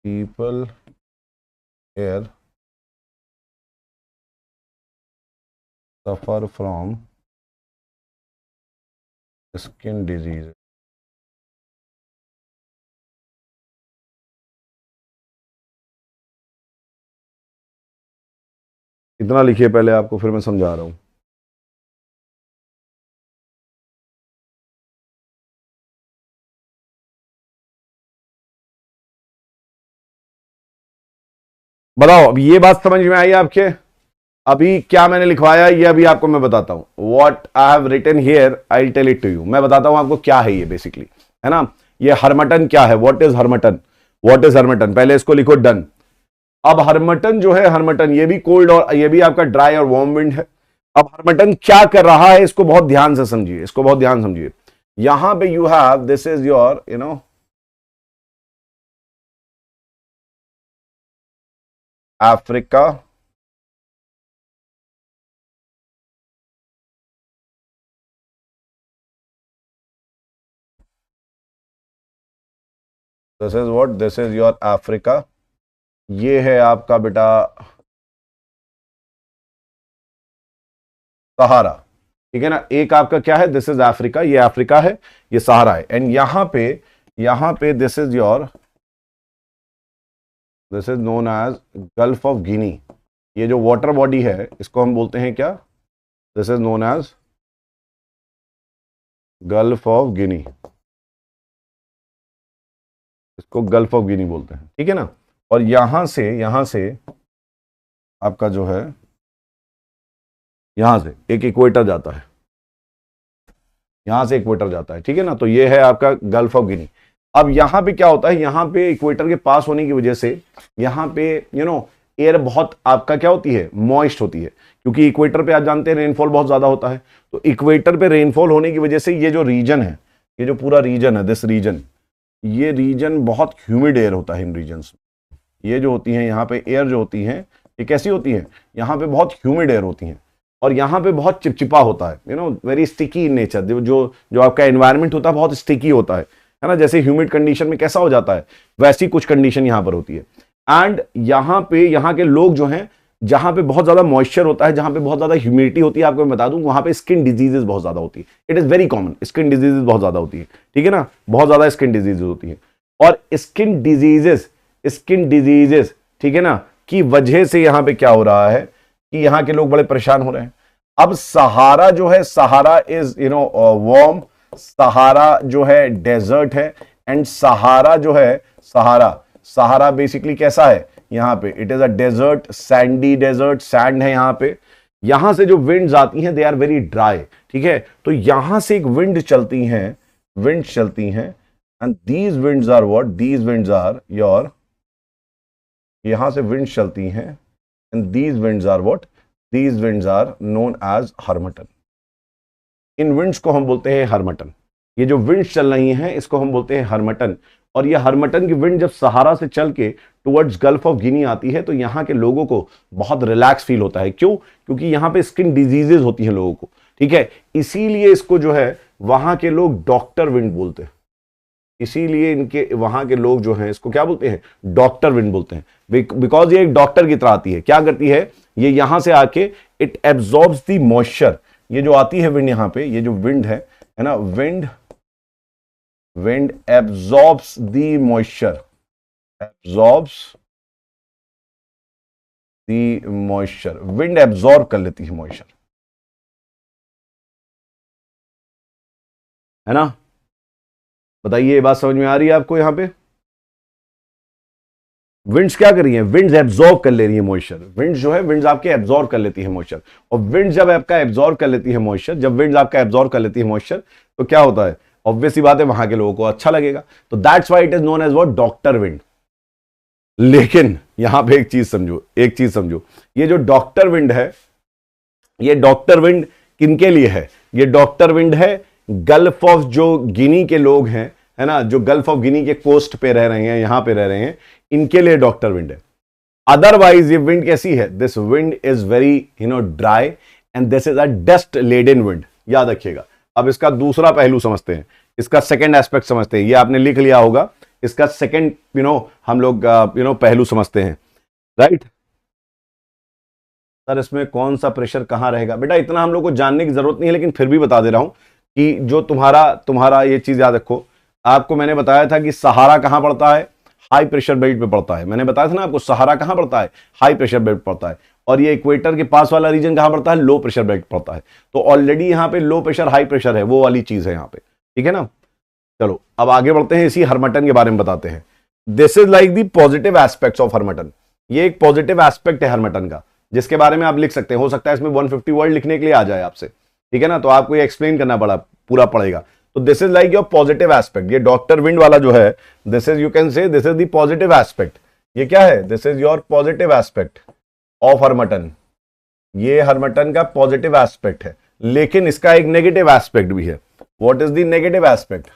people here suffer from skin disease. इतना लिखिए पहले आपको, फिर मैं समझा रहा हूं। बताओ अब ये बात समझ में आई आपके? अभी क्या मैंने लिखवाया ये अभी आपको मैं बताता हूं। What I have written here I tell it to you. मैं बताता हूं आपको क्या है ये बेसिकली, है ना। ये हर्मटन क्या है, व्हाट इज हर्मटन, व्हाट इज हर्मटन, पहले इसको लिखो डन। अब हर्मटन जो है, हर्मटन ये भी कोल्ड और ये भी आपका ड्राई और वार्म विंड है। अब हर्मटन क्या कर रहा है इसको बहुत ध्यान से समझिए, इसको बहुत ध्यान समझिए। यहां पे you have, this is your Africa, this is what, this is your Africa. ये है आपका बेटा सहारा, ठीक है ना। एक आपका क्या है, दिस इज अफ्रीका, ये अफ्रीका है, ये सहारा है। एंड यहां पे this is your, this is known as Gulf of Guinea. ये जो वाटर बॉडी है इसको हम बोलते हैं क्या, this is known as Gulf of Guinea. इसको गल्फ ऑफ गिनी बोलते हैं, ठीक है ना। और यहां से आपका जो है यहां से एक इक्वेटर जाता है, यहां से इक्वेटर जाता है, ठीक है ना। तो ये है आपका गल्फ ऑफ गिनी। अब यहां पे क्या होता है, यहां पे इक्वेटर के पास होने की वजह से यहां पे एयर बहुत आपका क्या होती है, मॉइस्ट होती है, क्योंकि इक्वेटर पे आप जानते हैं रेनफॉल बहुत ज्यादा होता है। तो इक्वेटर पे रेनफॉल होने की वजह से ये जो रीजन है, ये जो पूरा रीजन है, दिस रीजन, ये रीजन बहुत ह्यूमिड एयर होता है इन रीजन्स में। ये जो होती है यहाँ पे एयर जो होती है, ये कैसी होती है, यहाँ पे बहुत ह्यूमिड एयर होती है, और यहाँ पे बहुत चिपचिपा होता है, वेरी स्टिकी इन नेचर। जो आपका एनवायरमेंट होता है बहुत स्टिकी होता है ना। जैसे ह्यूमिड कंडीशन में कैसा हो जाता है, वैसी कुछ कंडीशन यहाँ पर होती है। एंड यहाँ के लोग जो हैं, जहां पे बहुत ज्यादा मॉइस्चर होता है, जहां पे बहुत ज्यादा ह्यूमिडिटी होती है, आपको मैं बता दूं वहां पे स्किन डिजीजेस बहुत ज्यादा होती है। It is very common, skin diseases बहुत ज्यादा होती है, ठीक है ना, बहुत ज्यादा स्किन डिजीजेस होती है। और स्किन डिजीजेस, ठीक है ना, की वजह से यहां पे क्या हो रहा है कि यहां के लोग बड़े परेशान हो रहे हैं। अब सहारा जो है, सहारा इज वार्म, सहारा जो है डेजर्ट है, एंड सहारा जो है, सहारा बेसिकली कैसा है, यहां पे it is a desert, sandy desert, sand है यहां पे। यहां से जो विंड्स आती हैं दे आर वेरी ड्राई, ठीक है। तो यहां से एक विंड चलती हैं and these winds are what, these winds are your, यहां से विंड्स चलती हैं and these winds are what, these winds are known as Harmattan. इन विंड्स को हम बोलते हैं हर्मटन। ये जो विंड्स चल रही हैं इसको हम बोलते हैं हर्मटन। और ये हर्मटन की विंड जब सहारा से चल के टुवर्ड्स गल्फ ऑफ गिनी आती है तो यहां के लोगों को बहुत रिलैक्स फील होता है। क्यों? क्योंकि यहां पे स्किन डिजीजेस होती हैं लोगों को, ठीक है। इसीलिए इसको जो है वहां के लोग डॉक्टर विंड बोलते हैं। इसीलिए इनके वहां के लोग जो हैं इसको क्या बोलते हैं, डॉक्टर विंड बोलते हैं। बिकॉज ये एक डॉक्टर की तरह आती है। क्या करती है ये, यहां से आके इट एब्जॉर्ब्स द मॉइस्चर। ये जो आती है विंड यहां पे, ये जो विंड है ना, wind absorbs the moisture, wind absorb कर लेती है मॉइस्चर, है ना। बताइए ये बात समझ में आ रही है आपको? यहां पे विंड्स क्या कर रही है, विंड्स एब्जॉर्ब कर ले रही है मॉइस्चर। विंड्स जो है, विंड्स आपके एब्जॉर्ब कर लेती है मॉइस्चर। और विंड जब आपका एब्जॉर्ब कर लेती है मॉइस्चर, जब विंड्स आपका एब्जॉर्ब कर लेती है मॉइस्चर, तो क्या होता है, ऑब्वियस सी बात है वहां के लोगों को अच्छा लगेगा। तो that's why it is known as what, doctor wind. लेकिन यहां पे एक चीज समझो, ये जो डॉक्टर विंड है, ये डॉक्टर विंड किनके लिए है? ये डॉक्टर विंड है गल्फ ऑफ जो गिनी के लोग हैं, है ना, जो गल्फ ऑफ गिनी के कोस्ट पे रह रहे हैं, यहां पे रह रहे हैं, इनके लिए डॉक्टर विंड है। अदरवाइज ये विंड कैसी है, this wind is very dry and this is a dust laden wind. याद रखिएगा। अब इसका दूसरा पहलू समझते हैं, इसका सेकंड एस्पेक्ट समझते हैं। ये आपने लिख लिया होगा, इसका सेकंड हम लोग पहलू समझते हैं, राइट। सर इसमें कौन सा प्रेशर कहां रहेगा? बेटा इतना हम लोग को जानने की जरूरत नहीं है, लेकिन फिर भी बता दे रहा हूं कि जो तुम्हारा ये चीज याद रखो। आपको मैंने बताया था कि सहारा कहां पड़ता है, हाई प्रेशर बेल्ट पे पड़ता है। मैंने बताया था ना आपको, सहारा कहां पड़ता है, हाई प्रेशर बेल्ट पड़ता है। और ये इक्वेटर के पास वाला रीजन कहां पड़ता है, लो प्रेशर बेल्ट पड़ता है। तो ऑलरेडी यहां पे लो प्रेशर हाई प्रेशर है, वो वाली चीज है यहां पे, ठीक है ना। चलो अब आगे बढ़ते हैं, इसी हर्मटन के बारे में बताते हैं। This is like the positive aspects of Harmattan. ये एक पॉजिटिव एस्पेक्ट है हर्मटन का, जिसके बारे में आप लिख सकते हैं। हो सकता है इसमें 150 वर्ड लिखने के लिए आ जाए आपसे, ठीक है ना, तो आपको ये एक्सप्लेन करना पूरा पड़ेगा। तो this is like your positive aspect. ये डॉक्टर विंड वाला जो है, this is, you can say this is the positive aspect. ये क्या है, this is your positive aspect of Harmattan. ये हर्मटन का पॉजिटिव एस्पेक्ट है, लेकिन इसका एक नेगेटिव एस्पेक्ट भी है। What is the negative aspect?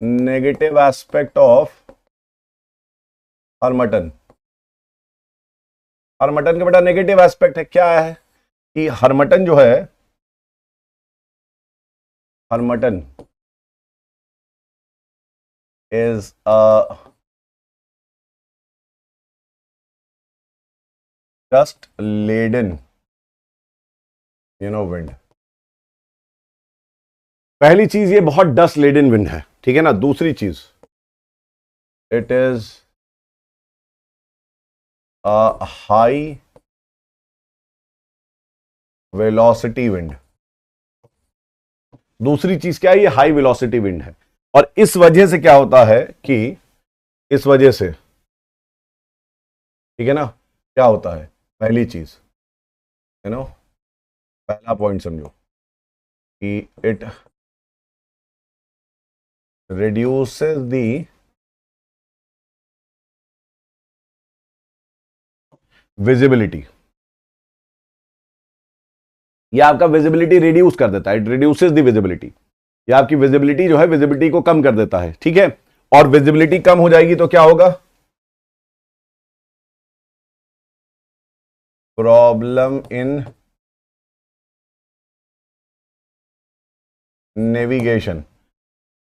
Negative aspect of Harmattan. Harmattan का बेटा नेगेटिव एस्पेक्ट है क्या है कि हर्मटन जो है, हर्मटन is a dust laden wind। पहली चीज ये बहुत डस्ट लेडन विंड है, ठीक है ना। दूसरी चीज, it is a high velocity wind. दूसरी चीज क्या है, ये हाई वेलोसिटी विंड है। और इस वजह से क्या होता है कि इस वजह से, ठीक है ना, क्या होता है, पहली चीज, यू नो, पहला पॉइंट समझो कि इट reduces the visibility, ये आपका विजिबिलिटी रिड्यूस कर देता है, इट रिड्यूसेस द विजिबिलिटी, ये आपकी विजिबिलिटी जो है विजिबिलिटी को कम कर देता है, ठीक है। और विजिबिलिटी कम हो जाएगी तो क्या होगा, प्रॉब्लम इन नेविगेशन,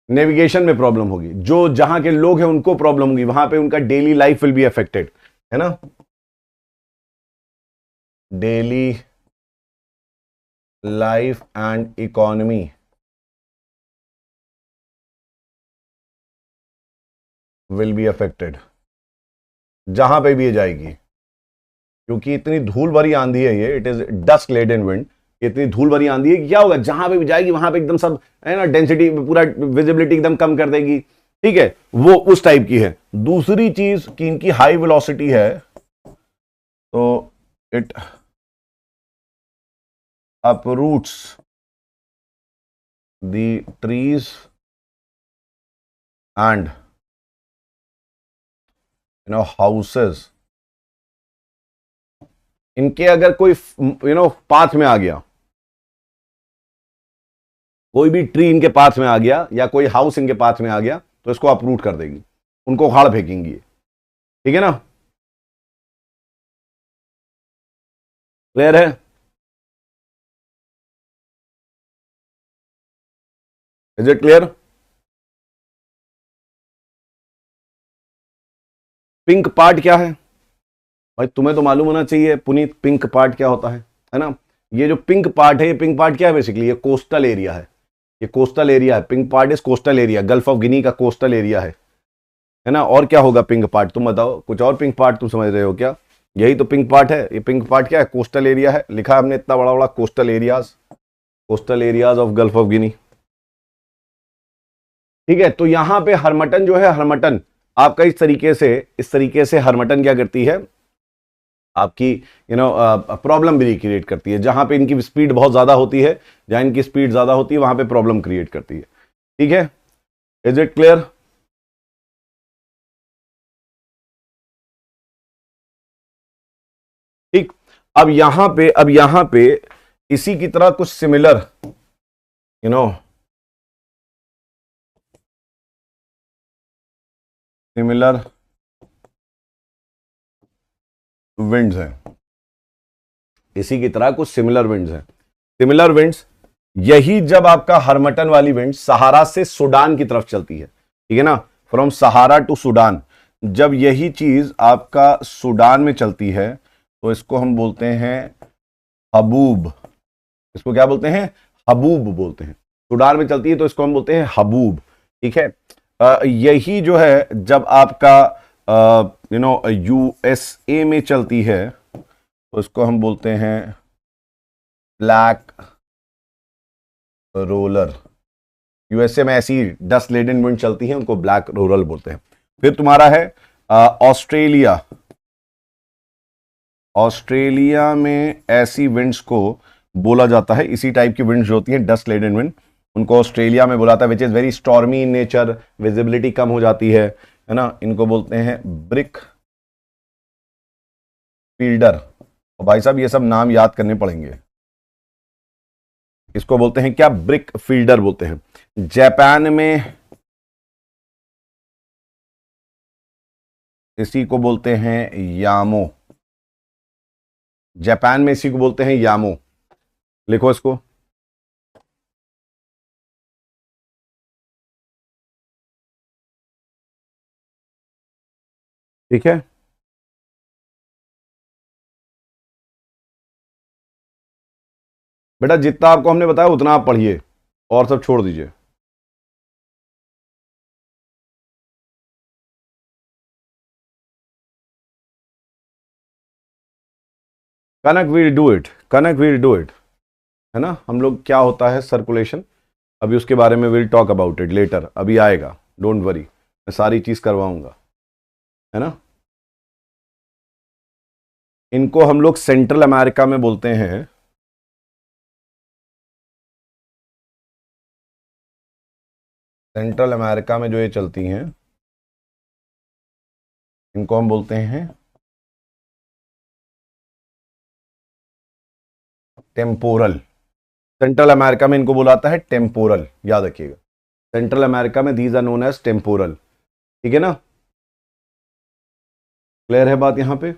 नेविगेशन में प्रॉब्लम होगी, जो जहां के लोग हैं उनको प्रॉब्लम होगी, वहां पे उनका daily life will be affected, है ना, daily life and economy will be affected, जहां पे भी ये जाएगी, क्योंकि इतनी धूल भरी आंधी है ये, it is dust laden wind, इतनी धूल भरी आंधी है, क्या होगा, जहां पे भी जाएगी वहां पे एकदम सब, है ना, डेंसिटी पूरा, विजिबिलिटी एकदम कम कर देगी, ठीक है, वो उस टाइप की है। दूसरी चीज कि इनकी हाई वेलोसिटी है, तो it uproots the trees and houses, इनके अगर कोई पाथ में आ गया, कोई भी ट्री इनके पाथ में आ गया या कोई हाउस इनके पाथ में आ गया तो इसको अपरूट कर देगी, उनको उखाड़ फेंकेंगी, ठीक है ना, क्लियर है। Is it clear. Pink part क्या है भाई, तुम्हें तो मालूम होना चाहिए पुनीत, पिंक पार्ट क्या होता है ना, ये जो पिंक पार्ट है, ये पिंक पार्ट क्या है, बेसिकली ये कोस्टल एरिया है, ये कोस्टल एरिया है, pink part is coastal area, Gulf of Guinea का कोस्टल एरिया है ना। और क्या होगा पिंक पार्ट, तुम बताओ, कुछ और पिंक पार्ट तुम समझ रहे हो क्या, यही तो पिंक पार्ट है, ये पिंक पार्ट क्या है, कोस्टल एरिया है, लिखा हमने इतना बड़ा बड़ा coastal areas of Gulf of Guinea, ठीक है। तो यहां पे हरमटन जो है, हरमटन आपका इस तरीके से हरमटन क्या करती है, आपकी प्रॉब्लम भी क्रिएट करती है, जहां पे इनकी स्पीड बहुत ज्यादा होती है, जहां इनकी स्पीड ज्यादा होती है वहां पे प्रॉब्लम क्रिएट करती है, ठीक है। Is it clear. ठीक, अब यहां पे इसी की तरह कुछ सिमिलर सिमिलर विंड्स हैं, इसी की तरह कुछ सिमिलर विंड्स हैं। सिमिलर विंड्स, यही जब आपका हरमटन वाली विंड सहारा से सूडान की तरफ चलती है, ठीक है ना, फ्रॉम सहारा टू सूडान, जब यही चीज आपका सूडान में चलती है तो इसको हम बोलते हैं हबूब, इसको क्या बोलते हैं, हबूब बोलते हैं। सूडान में चलती है तो इसको हम बोलते हैं हबूब, ठीक है। यही जो है जब आपका यूएसए में चलती है तो इसको हम बोलते हैं ब्लैक रोलर, यूएसए में ऐसी डस्ट लेडन विंड चलती है, उनको ब्लैक रोलर बोलते हैं। फिर तुम्हारा है ऑस्ट्रेलिया, ऑस्ट्रेलिया में ऐसी विंड्स को बोला जाता है, इसी टाइप की विंड्स जो होती हैं डस्ट लेडन विंड, उनको ऑस्ट्रेलिया में बोला जाता है, which is very stormy in nature, visibility कम हो जाती है ना, इनको बोलते हैं ब्रिक फील्डर। और भाई साहब ये सब नाम याद करने पड़ेंगे, इसको बोलते हैं क्या, ब्रिक फील्डर बोलते हैं। जापान में इसी को बोलते हैं यामो, जापान में इसी को बोलते हैं यामो, लिखो इसको, ठीक है। बेटा जितना आपको हमने बताया उतना आप पढ़िए और सब छोड़ दीजिए। Kanak we'll do it, Kanak we'll do it, है ना। हम लोग क्या होता है सर्कुलेशन, अभी उसके बारे में will talk about it later, अभी आएगा, डोंट वरी, मैं सारी चीज करवाऊंगा। है ना। इनको हम लोग सेंट्रल अमेरिका में बोलते हैं सेंट्रल अमेरिका में जो ये चलती हैं इनको हम बोलते हैं टेम्पोरल। सेंट्रल अमेरिका में इनको बुलाता है टेम्पोरल, याद रखिएगा। सेंट्रल अमेरिका में these are known as temporal. ठीक है ना, क्लियर है बात यहां पे।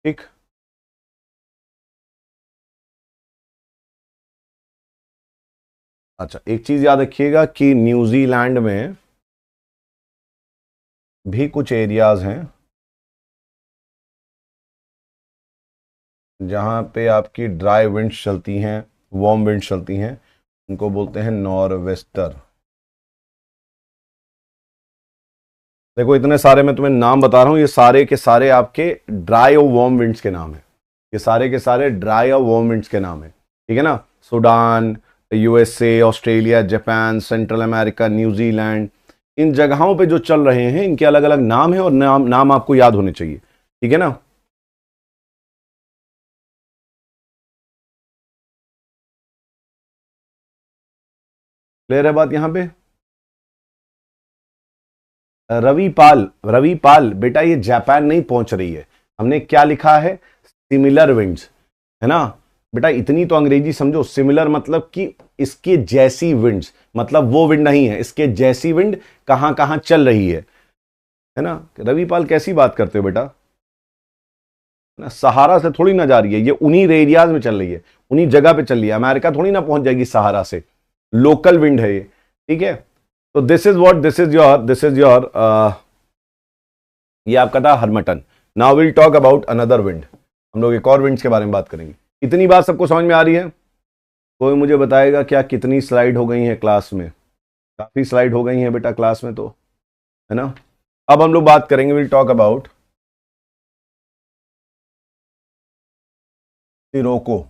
ठीक, अच्छा एक चीज याद रखिएगा कि न्यूजीलैंड में भी कुछ एरियाज हैं जहां पे आपकी ड्राई विंड्स चलती हैं, वार्म विंड्स चलती हैं, उनको बोलते हैं नॉर्वेस्टर। देखो इतने सारे मैं तुम्हें नाम बता रहा हूं, ये सारे के सारे आपके ड्राई और वार्म विंड्स के नाम है। ये सारे के सारे ड्राई और वार्म विंड्स के नाम है। ठीक है ना, Sudan, USA, Australia, Japan, central America, New Zealand, इन जगहों पे जो चल रहे हैं इनके अलग अलग नाम है और नाम आपको याद होने चाहिए। ठीक है ना, क्लियर है बात यहां पे। रविपाल, रविपाल बेटा ये जापान नहीं पहुंच रही है, हमने क्या लिखा है, सिमिलर विंड्स, है ना बेटा। इतनी तो अंग्रेजी समझो, सिमिलर मतलब कि इसके जैसी विंड्स, मतलब वो विंड नहीं है, इसके जैसी विंड कहां कहां चल रही है ना। रविपाल कैसी बात करते हो बेटा, ना सहारा से थोड़ी ना जा रही है, ये उन्हीं एरियाज में चल रही है, उन्हीं जगह पे चल रही है, अमेरिका थोड़ी ना पहुंच जाएगी सहारा से, लोकल विंड है ये। ठीक है, तो this is what, this is your ये आपका था हरमटन। Now will talk about another wind, हम लोग एक और विंड्स के बारे में बात करेंगे। इतनी बात सबको समझ में आ रही है? कोई मुझे बताएगा क्या कितनी स्लाइड हो गई है क्लास में? काफी स्लाइड हो गई है बेटा क्लास में तो, है ना। अब हम लोग बात करेंगे, will talk about Scirocco.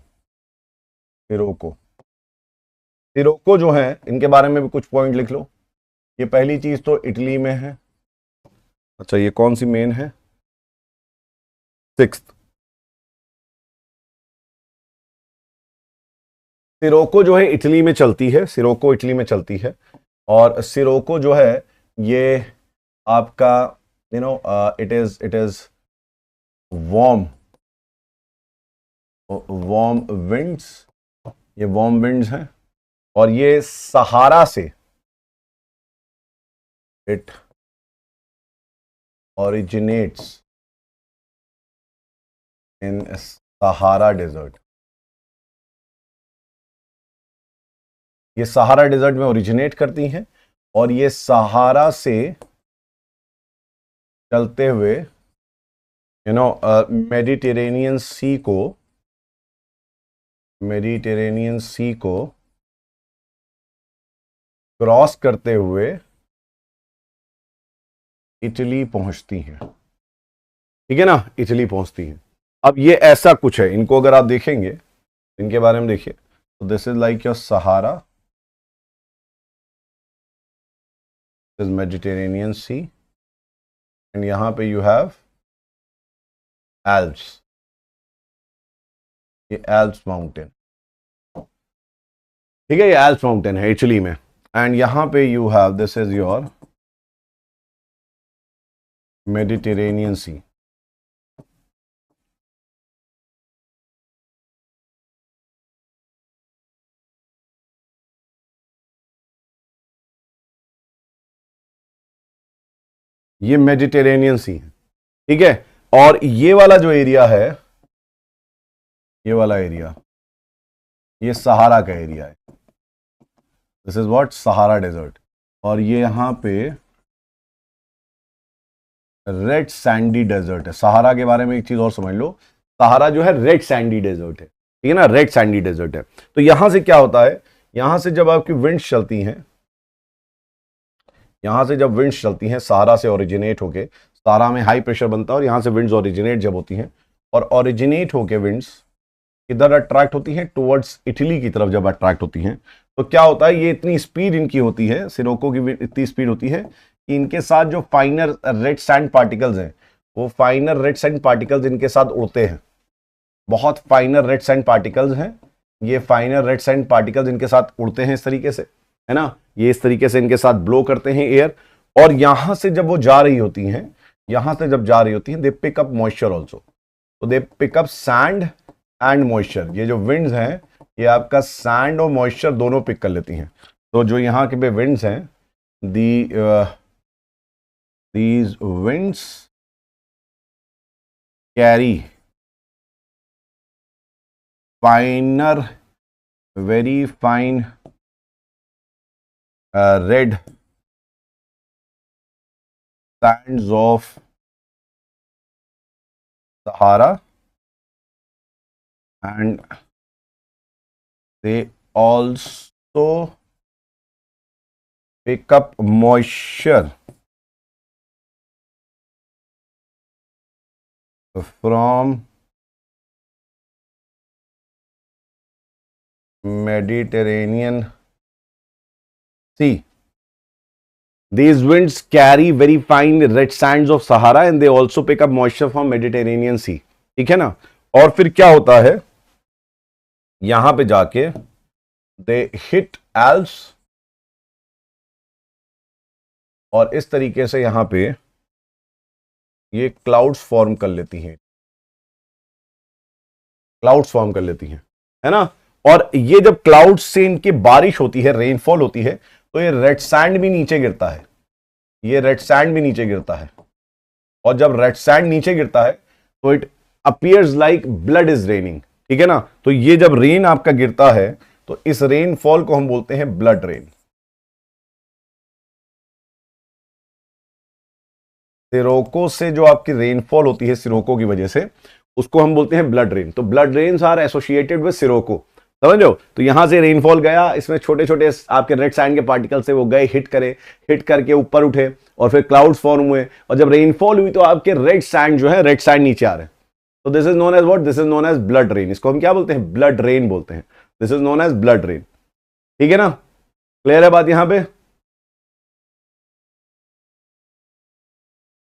Scirocco, Scirocco जो है इनके बारे में भी कुछ पॉइंट लिख लो। ये पहली चीज तो इटली में है। अच्छा ये कौन सी मेन है? सिक्स्थ। सिरोको जो है इटली में चलती है, सिरोको इटली में चलती है। और सिरोको जो है ये आपका it is warm, warm winds, ये वार्म विंड्स हैं। और ये सहारा से, it originates in Sahara desert. ये सहारा डेजर्ट में ओरिजिनेट करती हैं और ये सहारा से चलते हुए मेडिटेरेनियन सी को क्रॉस करते हुए इटली पहुंचती हैं। ठीक है ना, इटली पहुंचती हैं। अब ये ऐसा कुछ है, इनको अगर आप देखेंगे, इनके बारे में देखिए, तो this is like your Sahara, this Mediterranean Sea, and यहां पे यू हैव एल्प्स, ये एल्प्स माउंटेन। ठीक है, ये एल्प्स माउंटेन है इटली में। एंड यहां पे you have, this is your Mediterranean Sea. ये मेडिटेरेनियन सी है। ठीक है, और ये वाला जो एरिया है, ये वाला एरिया, ये सहारा का एरिया है। This is what, Sahara desert. और ये यहां पे रेड सैंडी डेजर्ट है। सहारा के बारे में एक चीज और समझ लो, सहारा जो है रेड सैंडी डेजर्ट है। ठीक है ना, रेड सैंडी डेजर्ट है। तो यहां से क्या होता है, यहां से जब आपकी विंड्स चलती हैं, यहां से जब विंड्स चलती हैं सहारा से ओरिजिनेट होके, सहारा में हाई प्रेशर बनता है और यहां से विंड्स ओरिजिनेट जब होती हैं, और ओरिजिनेट होके विंड्स इधर अट्रैक्ट होती हैं टुवर्ड्स इटली की तरफ। जब अट्रैक्ट होती हैं तो क्या होता है, ये इतनी स्पीड इनकी होती है, सिरोको की इतनी स्पीड होती है कि इनके साथ जो फाइनर रेड सैंड पार्टिकल्स हैं, वो फाइनर रेड सैंड पार्टिकल्स इनके साथ उड़ते हैं। बहुत फाइनर रेड सैंड पार्टिकल्स हैं, ये फाइनर रेड सैंड पार्टिकल्स इनके साथ उड़ते हैं इस तरीके से, है ना। ये इस तरीके से इनके साथ ब्लो करते हैं एयर, और यहां से जब वो जा रही होती हैं, यहां से जब जा रही होती हैं, they pick up moisture also. तो they pick up sand and moisture. ये जो विंड्स हैं, ये आपका सैंड और मॉइस्चर दोनों पिक कर लेती हैं। तो जो यहाँ के पे विंड्स हैं, these winds carry फाइनर, very fine red sands of Sahara, and they also pick up moisture from Mediterranean Sea. These winds carry very fine red sands of Sahara and they also pick up moisture from Mediterranean Sea. ठीक है ना। और फिर क्या होता है, यहां पे जाके they hit Alps, और इस तरीके से यहां पे ये क्लाउड्स फॉर्म कर लेती हैं, क्लाउड्स फॉर्म कर लेती हैं, है ना। और ये जब क्लाउड्स से इनकी बारिश होती है, रेनफॉल होती है, तो ये रेड सैंड भी नीचे गिरता है, ये रेड सैंड भी नीचे गिरता है। और जब रेड सैंड नीचे गिरता है तो it appears like blood is raining, ठीक है ना। तो ये जब रेन आपका गिरता है तो इस रेनफॉल को हम बोलते हैं ब्लड रेन। सिरोको से जो आपकी रेनफॉल होती है सिरोको की वजह से, उसको हम बोलते हैं ब्लड रेन। तो blood rains are associated with sirocco, समझ लो। तो यहां से रेनफॉल गया, इसमें छोटे छोटे आपके रेड सैंड के पार्टिकल से वो गए, हिट करे, हिट करके ऊपर उठे, और फिर क्लाउड्स फॉर्म हुए, और जब रेनफॉल हुई तो आपके रेड सैंड जो है, रेड सैंड नीचे आ रहे हैं। तो this is known as what, this is known as blood rain. इसको हम क्या बोलते हैं, ब्लड रेन बोलते हैं। This is known as blood rain, ठीक है ना। क्लियर है बात यहां पे,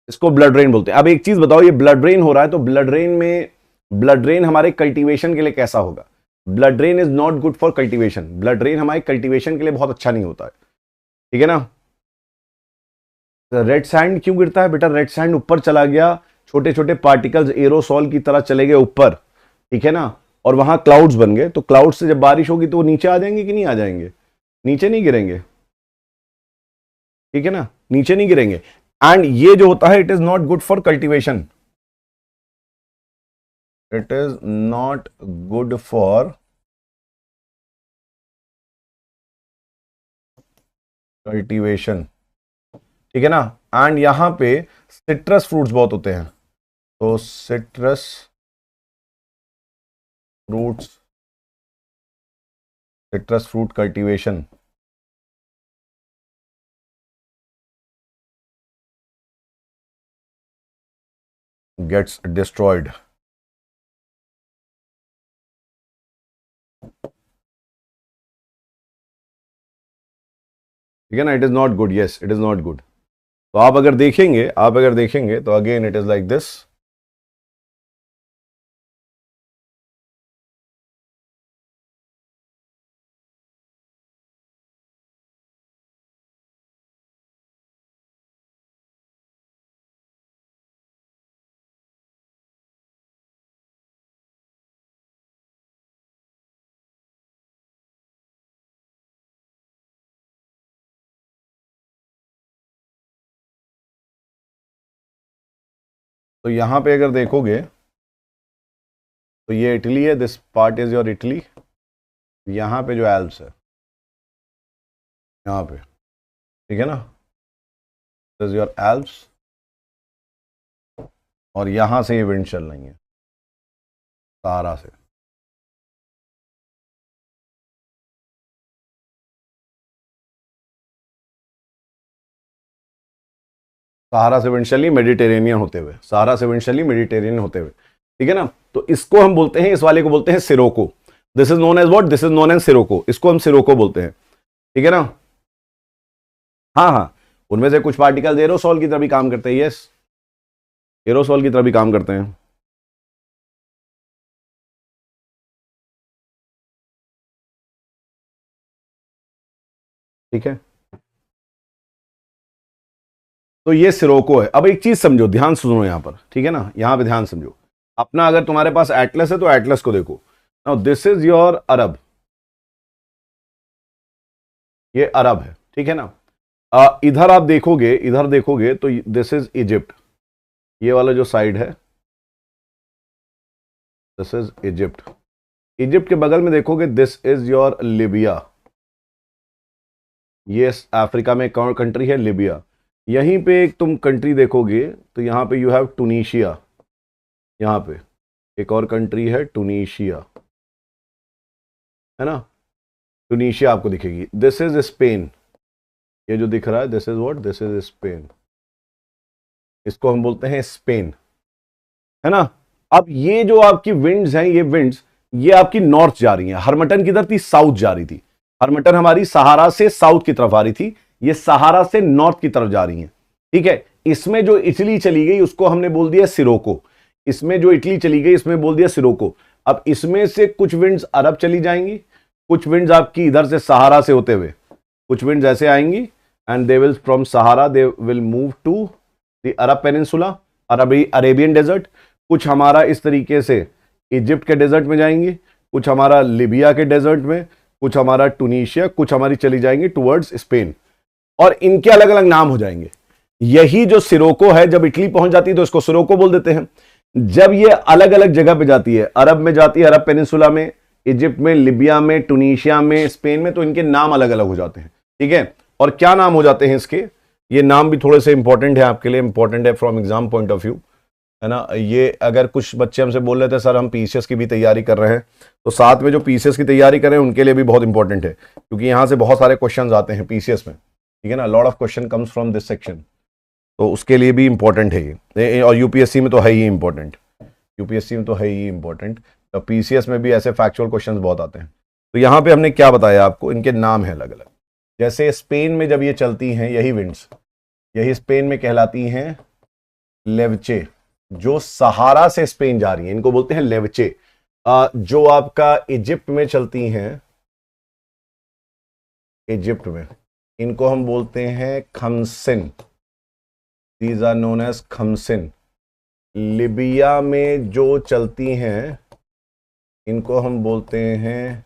इसको ब्लड रेन बोलते हैं। अब एक चीज बताओ, ये ब्लड रेन हो रहा है, तो ब्लड रेन में, ब्लड रेन हमारे कल्टीवेशन के लिए कैसा होगा। Blood rain is not good for cultivation. Blood rain हमारे कल्टीवेशन के लिए बहुत अच्छा नहीं होता है, ठीक है ना। रेड सैंड क्यों गिरता है बेटा, रेड सैंड ऊपर चला गया, छोटे छोटे पार्टिकल्स एरोसॉल की तरह चले गए ऊपर, ठीक है ना, और वहां क्लाउड्स बन गए। तो क्लाउड से जब बारिश होगी तो वो नीचे आ जाएंगे कि नहीं आ जाएंगे, नीचे नहीं गिरेंगे, ठीक है ना, नीचे नहीं गिरेंगे। एंड ये जो होता है, it is not good for cultivation, it is not good for cultivation, ठीक है ना। एंड यहां पे सिट्रस फ्रूट्स बहुत होते हैं, तो citrus fruits, citrus fruit cultivation gets destroyed. ठीक है ना, it is not good, yes it is not good. तो आप अगर देखेंगे, तो again it is like this. तो यहां पे अगर देखोगे तो ये इटली है, this part is your Italy. यहां पे जो एल्प्स है, यहां पे, ठीक है ना, दिस इज योर एल्प्स, और यहां से ये विंड चल रही है सहारा से। सहारा से विंड चली मेडिटेरेनियन होते हुए, सहारा से विंड चली मेडिटेरेनियन होते हुए, ठीक है ना। तो इसको हम बोलते हैं, इस वाले को बोलते हैं sirocco. This is known as what? This is known as sirocco. इसको हम सिरोको बोलते हैं, ठीक है ना। हाँ हाँ, उनमें से कुछ पार्टिकल एरोसॉल की तरह भी काम करते हैं। यस, एरोसॉल की तरह भी काम करते हैं। ठीक है, तो ये सिरोको है। अब एक चीज समझो, ध्यान से सुनो यहां पर, ठीक है ना, यहां पे ध्यान समझो अपना। अगर तुम्हारे पास एटलस है तो एटलस को देखो। नाउ दिस इज योर अरब, ये अरब है, ठीक है ना। इधर आप देखोगे, इधर देखोगे तो दिस इज इजिप्ट, ये वाला जो साइड है दिस इज इजिप्ट। इजिप्ट के बगल में देखोगे दिस इज योर लिबिया, ये अफ्रीका में कौन कंट्री है? लिबिया। यहीं पे एक तुम कंट्री देखोगे तो यहां पे यू हैव टूनिशिया, यहां पे एक और कंट्री है टूनिशिया, है ना। टूनिशिया आपको दिखेगी। दिस इज स्पेन, ये जो दिख रहा है this is what? This is Spain. इसको हम बोलते हैं स्पेन, है ना। अब ये जो आपकी विंड्स हैं, ये विंड्स ये आपकी नॉर्थ जा रही हैं। हरमटन किधर थी? साउथ जा रही थी। हरमटन हमारी सहारा से साउथ की तरफ आ रही थी, ये सहारा से नॉर्थ की तरफ जा रही हैं, ठीक है। इसमें जो इटली चली गई उसको हमने बोल दिया सिरोको। इसमें जो इटली चली गई इसमें बोल दिया सिरोको। अब इसमें से कुछ विंड्स अरब चली जाएंगी, कुछ विंड्स आपकी इधर से सहारा से होते हुए, कुछ विंड्स ऐसे आएंगी and they will from Sahara they will move to the Arab peninsula, Arabian desert. कुछ हमारा इस तरीके से इजिप्ट के डेजर्ट में जाएंगी, कुछ हमारा लिबिया के डेजर्ट में, कुछ हमारा टूनिशिया, कुछ हमारी चली जाएंगी टुवर्ड्स स्पेन, और इनके अलग अलग नाम हो जाएंगे। यही जो सिरोको है, जब इटली पहुंच जाती है तो इसको सिरोको बोल देते हैं। जब ये अलग अलग जगह पे जाती है, अरब में जाती है, अरब पेनिनसुला में, इजिप्ट में, लिबिया में, टूनिशिया में, स्पेन में, तो इनके नाम अलग अलग हो जाते हैं, ठीक है। और क्या नाम हो जाते हैं इसके? ये नाम भी थोड़े से इंपॉर्टेंट है आपके लिए, इंपॉर्टेंट है from exam point of view, है ना। ये अगर कुछ बच्चे हमसे बोल रहे थे सर हम पीसीएस की भी तैयारी कर रहे हैं, तो साथ में जो पीसीएस की तैयारी कर रहे हैं उनके लिए भी बहुत इंपॉर्टेंट है, क्योंकि यहां से बहुत सारे क्वेश्चंस आते हैं पीसीएस में, ठीक है ना। Lot of question comes from this section, तो उसके लिए भी इंपॉर्टेंट है ये। और यूपीएससी में तो है ही इंपॉर्टेंट, यूपीएससी में तो है ही इंपॉर्टेंट, तो पीसीएस में भी ऐसे फैक्चुअल क्वेश्चंस बहुत आते हैं। तो यहाँ पे हमने क्या बताया आपको, इनके नाम है अलग अलग। जैसे स्पेन में जब ये चलती हैं, यही विंड्स यही स्पेन में कहलाती हैं लेवचे, जो सहारा से स्पेन जा रही हैं, इनको बोलते हैं लेवचे। जो आपका इजिप्ट में चलती हैं, इजिप्ट में, इनको हम बोलते हैं खमसिन, दीज आर नोन एज खमसिन। लिबिया में जो चलती हैं इनको हम बोलते हैं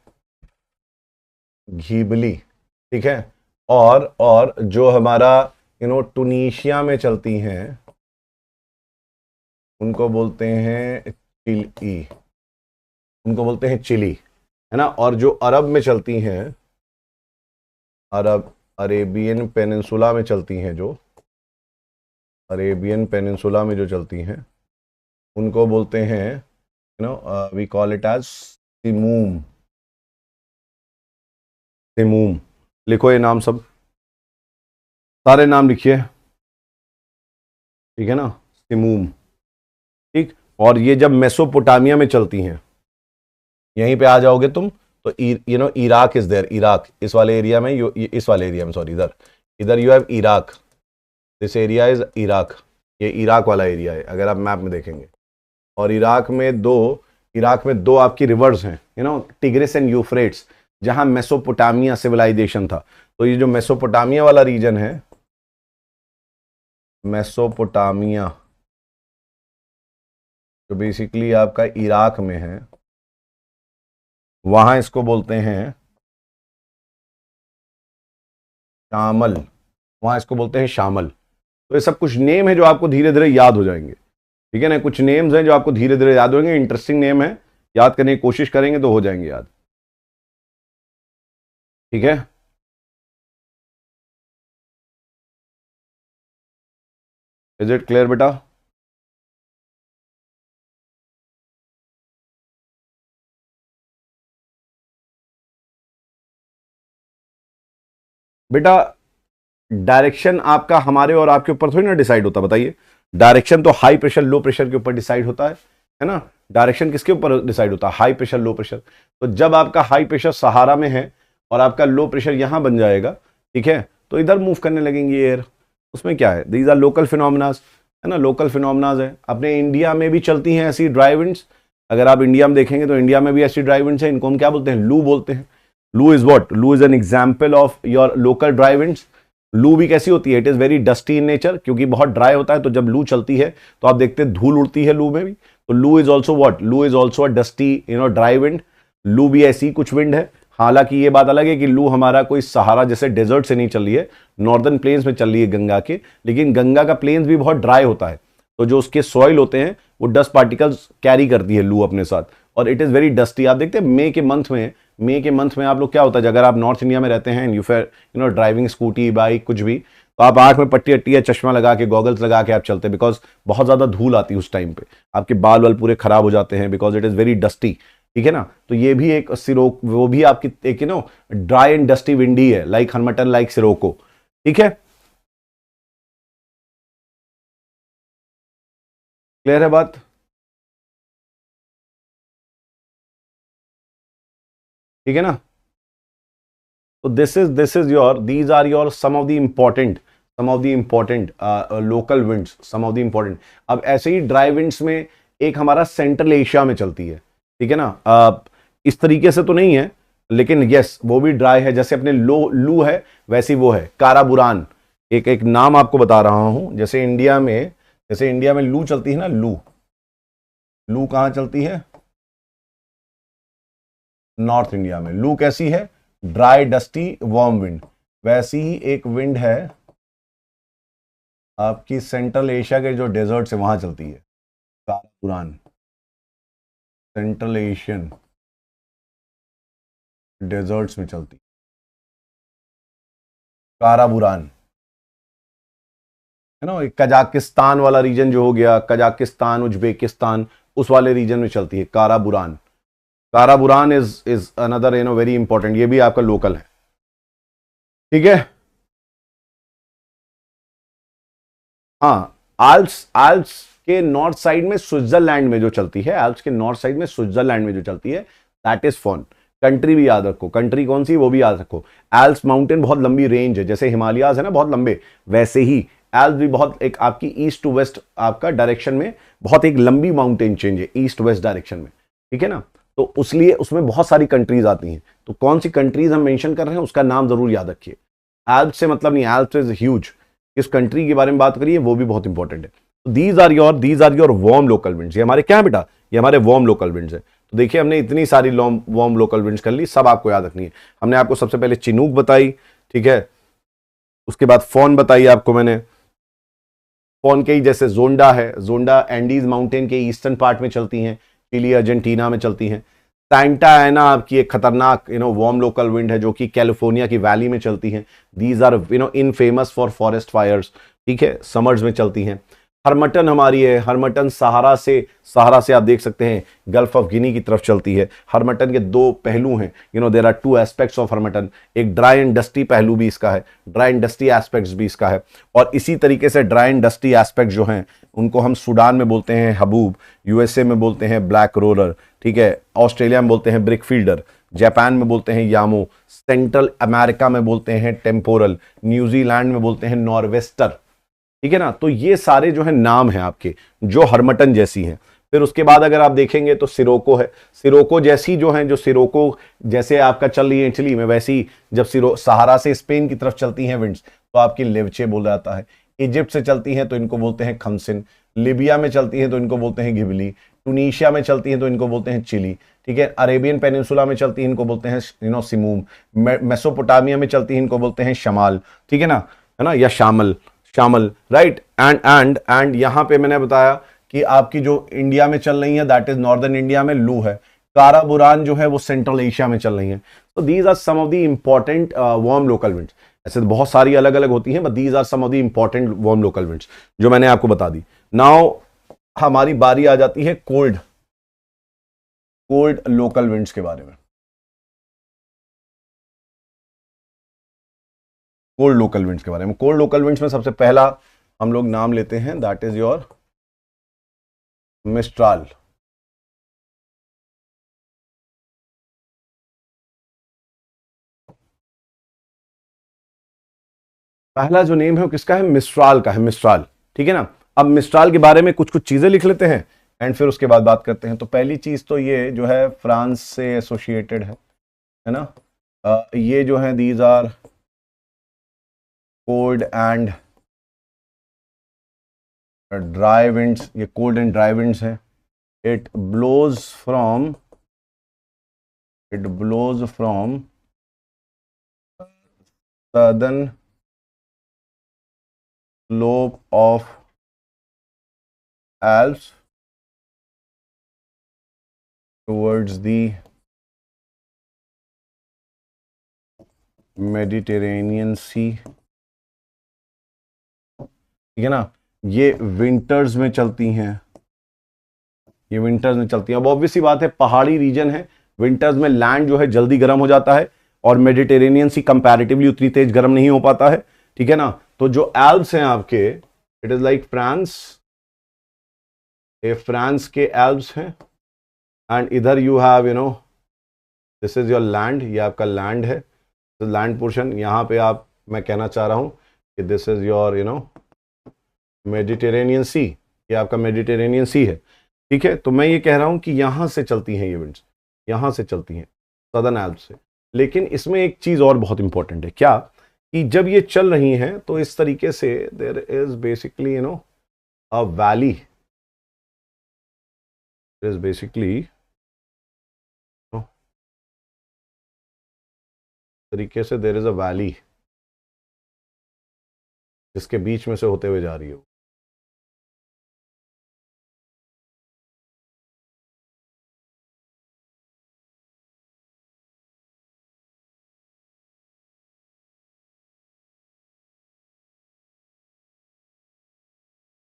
घीबली, ठीक है। और जो हमारा टूनिशिया में चलती हैं उनको बोलते हैं चिली, उनको बोलते हैं चिली, है ना। और जो अरब में चलती हैं, अरेबियन पेनिनसुला में चलती हैं, जो अरेबियन पेनिनसुला में जो चलती हैं उनको बोलते हैं वी कॉल इट एज सिमूम। सिमूम, लिखो ये नाम, सब सारे नाम लिखिए, ठीक है ना। सिमूम, ठीक। और ये जब मेसोपोटामिया में चलती हैं, यहीं पे आ जाओगे तुम तो इराक इज देयर, इराक इस वाले एरिया में, इस वाले एरिया में, सॉरी, इधर you have Iraq, this area is Iraq, ये इराक वाला एरिया है अगर आप मैप में देखेंगे। और इराक में दो आपकी रिवर्स हैं, टिग्रिस एंड यूफ्रेट्स, जहां मेसोपोटामिया सिविलाइजेशन था। तो ये जो मेसोपोटामिया वाला रीजन है, मेसोपोटामिया जो बेसिकली आपका इराक में है, वहां इसको बोलते हैं शामल, वहां इसको बोलते हैं शामल। तो ये सब कुछ नेम है जो आपको धीरे धीरे याद हो जाएंगे, ठीक है ना। कुछ नेम्स हैं जो आपको धीरे धीरे याद होंगे, इंटरेस्टिंग नेम है, याद करने की कोशिश करेंगे तो हो जाएंगे याद, ठीक है। इज इट क्लियर बेटा? बेटा डायरेक्शन आपका हमारे और आपके ऊपर थोड़ी ना डिसाइड होता, बताइए। डायरेक्शन तो हाई प्रेशर लो प्रेशर के ऊपर डिसाइड होता है ना। डायरेक्शन किसके ऊपर डिसाइड होता है, हाई प्रेशर लो प्रेशर। तो जब आपका हाई प्रेशर सहारा में है और आपका लो प्रेशर यहां बन जाएगा, ठीक है, तो इधर मूव करने लगेंगी एयर। उसमें क्या है, दीज आर लोकल फिनोमिनाज, है ना, लोकल फिनोमिनाज है। अपने इंडिया में भी चलती हैं ऐसी ड्राई विंड्स। अगर आप इंडिया में देखेंगे तो इंडिया में भी ऐसी ड्राई विंड्स हैं, इनको हम क्या बोलते हैं, लू बोलते हैं। लू इज व्हाट, लू is an example of your local dry winds. लू भी कैसी होती है, it is very dusty in nature, क्योंकि बहुत ड्राई होता है। तो जब लू चलती है तो आप देखते हैं धूल उड़ती है लू में भी। तो लू इज ऑल्सो व्हाट, लू is also a dusty dry wind. लू भी ऐसी कुछ विंड है। हालांकि ये बात अलग है कि लू हमारा कोई सहारा जैसे डेजर्ट से नहीं चल रही है, नॉर्दर्न प्लेन्स में चल रही है गंगा के, लेकिन गंगा का प्लेन्स भी बहुत ड्राई होता है। तो जो उसके सॉइल होते हैं वो डस्ट पार्टिकल्स कैरी करती है लू अपने साथ, और इट इज वेरी डस्टी। आप देखते हैं मई के मंथ में आप लोग क्या होता है, अगर आप नॉर्थ इंडिया में रहते हैं, यू ड्राइविंग स्कूटी बाइक कुछ भी, तो आप आंख में पट्टी अट्टी या चश्मा लगा के गॉगल्स लगा के आप चलते हैं, बिकॉज बहुत ज्यादा धूल आती है उस टाइम पे, आपके बाल वाल पूरे खराब हो जाते हैं, because it is very dusty, ठीक है ना। तो ये भी एक सिरोक, वो भी आपकी एक ड्राई एंड डस्टी विंडी है, लाइक हरमटन, लाइक सिरोको, ठीक है। क्लियर है बात? ठीक है ना। तो this is your, these are your some of the important local winds, some of the important. अब ऐसे ही ड्राई विंड्स में एक हमारा सेंट्रल एशिया में चलती है, ठीक है ना। इस तरीके से तो नहीं है, लेकिन यस वो भी ड्राई है। जैसे अपने लू है वैसी वो है काराबुरान। एक नाम आपको बता रहा हूं, जैसे इंडिया में लू चलती है ना, लू कहां चलती है, नॉर्थ इंडिया में। लू कैसी है, ड्राई डस्टी वार्म विंड। वैसी ही एक विंड है आपकी सेंट्रल एशिया के जो डेजर्ट से वहां चलती है, काराबुरान, सेंट्रल एशियन डेजर्ट्स में चलती काराबुरान, है ना। कजाकिस्तान वाला रीजन जो हो गया, कजाकिस्तान, उज्बेकिस्तान, उस वाले रीजन में चलती है काराबुरान। काराबुरान इज अनदर वेरी इंपॉर्टेंट, ये भी आपका लोकल है, ठीक है। हाँ, आल्प्स के नॉर्थ साइड में स्विट्जरलैंड में जो चलती है, आल्प्स के नॉर्थ साइड में स्विट्जरलैंड में जो चलती है, दैट इज फॉन। कंट्री भी याद रखो, कंट्री कौन सी वो भी याद रखो। एल्प्स माउंटेन बहुत लंबी रेंज है, जैसे हिमालयाज है ना बहुत लंबे, वैसे ही एल्प्स भी बहुत एक आपकी ईस्ट टू वेस्ट आपका डायरेक्शन में बहुत एक लंबी माउंटेन चेंज है, ईस्ट वेस्ट डायरेक्शन में, ठीक है ना। तो उसलिए उसमें बहुत सारी कंट्रीज आती हैं। तो कौन सी कंट्रीज हम मेंशन कर रहे हैं उसका नाम जरूर याद रखिए। एल्प्स से मतलब नहीं, एल्प्स इज ह्यूज, इस कंट्री के बारे में बात करिए, वो भी बहुत इंपॉर्टेंट है। तो these are your warm local winds. ये हमारे क्या है बेटा, ये हमारे वार्म लोकल विंड्स है। तो देखिए हमने इतनी सारी वार्म लोकल विंड्स कर ली, सब आपको याद रखनी है। हमने आपको सबसे पहले चिनूक बताई, ठीक है, उसके बाद फोन बताई आपको मैंने। फोन के ही जैसे जोंडा है, जोंडा एंडीज माउंटेन के ईस्टर्न पार्ट में चलती हैं, चिली अर्जेंटीना में चलती हैं। सैंटा एना आपकी एक खतरनाक वार्म लोकल विंड है, जो कि कैलिफोर्निया की वैली में चलती हैं। These are infamous for forest fires, ठीक है, समर्स में चलती हैं। हरमटन हमारी है, हरमटन सहारा से आप देख सकते हैं गल्फ ऑफ गिनी की तरफ चलती है। हरमटन के दो पहलू हैं, there are two aspects of harmattan. एक ड्राई एंड डस्टी पहलू भी इसका है, ड्राई एंड डस्टी एस्पेक्ट्स भी इसका है। और इसी तरीके से ड्राई एंड डस्टी एस्पेक्ट जो हैं उनको हम सूडान में बोलते हैं हबूब, यूएसए में बोलते हैं ब्लैक रोलर, ठीक है, ऑस्ट्रेलिया में बोलते हैं ब्रिक फील्डर, जापान में बोलते हैं यामो, सेंट्रल अमेरिका में बोलते हैं टेम्पोरल, न्यूजीलैंड में बोलते हैं नॉर्वेस्टर, ठीक है ना। तो ये सारे जो है नाम हैं आपके जो हरमटन जैसी हैं। फिर उसके बाद अगर आप देखेंगे तो सिरोको है, सिरोको जैसी जो है, जो सिरोको जैसे आपका चल रही है इटली में, वैसी जब सहारा से स्पेन की तरफ चलती हैं विंड्स तो आपकी लेवचे बोला जाता है। इजिप्ट से चलती हैं तो इनको बोलते हैं खमसिन, लिबिया में चलती हैं तो इनको बोलते हैं घिबली, टूनिशिया में चलती हैं तो इनको बोलते हैं चिली, ठीक है, अरेबियन पेनिनसुला में चलती हैं इनको बोलते हैं सिमूम, मेसोपोटामिया में चलती हैं इनको बोलते हैं शमाल, ठीक है ना, या शामल, राइट। एंड यहां पे मैंने बताया कि आपकी जो इंडिया में चल रही है दैट इज नॉर्दर्न इंडिया में लू है, काराबुरान जो है वो सेंट्रल एशिया में चल रही है। तो these are some of the important warm local winds. ऐसे तो बहुत सारी अलग अलग होती हैं, but these are some of the important warm local winds जो मैंने आपको बता दी। नाउ हमारी बारी आ जाती है कोल्ड लोकल विंड्स के बारे में। कोल्ड लोकल विंड्स के बारे में, कोल्ड लोकल विंड्स में सबसे पहला हम लोग नाम लेते हैं दैट इज योर मिस्ट्राल। पहला जो नेम है वो किसका है, मिस्ट्राल का है, मिस्ट्राल। ठीक है ना। अब मिस्ट्राल के बारे में कुछ कुछ चीजें लिख लेते हैं एंड फिर उसके बाद बात करते हैं। तो पहली चीज तो ये जो है फ्रांस से एसोसिएटेड है ना। ये जो है these are cold and dry winds, ये कोल्ड एंड ड्राई विंड्स हैं। It blows from southern slope of Alps towards the Mediterranean Sea। ठीक है ना। ये विंटर्स में चलती हैं, ये विंटर्स में चलती हैं। अब ऑब्वियस सी बात है, पहाड़ी रीजन है, विंटर्स में लैंड जो है जल्दी गर्म हो जाता है और मेडिटेरेनियन सी कंपैरेटिवली उतनी तेज गर्म नहीं हो पाता है। ठीक है ना। तो जो एल्प्स हैं आपके, इट इज लाइक फ्रांस, ये फ्रांस के एल्प्स हैं एंड इधर you have this is your land, ये आपका लैंड है, तो लैंड पोर्शन यहाँ पे आप, मैं कहना चाह रहा हूँ कि this is your Mediterranean Sea, ये आपका मेडिटेरेनियन सी है। ठीक है। तो मैं ये कह रहा हूं कि यहां से चलती हैं ये विंड्स, यहां से चलती हैं सदर्न एल्प्स से। लेकिन इसमें एक चीज और बहुत इंपॉर्टेंट है, क्या कि जब ये चल रही हैं तो इस तरीके से there is basically a valley, is basically तरीके से देयर इज अ वैली जिसके बीच में से होते हुए जा रही है।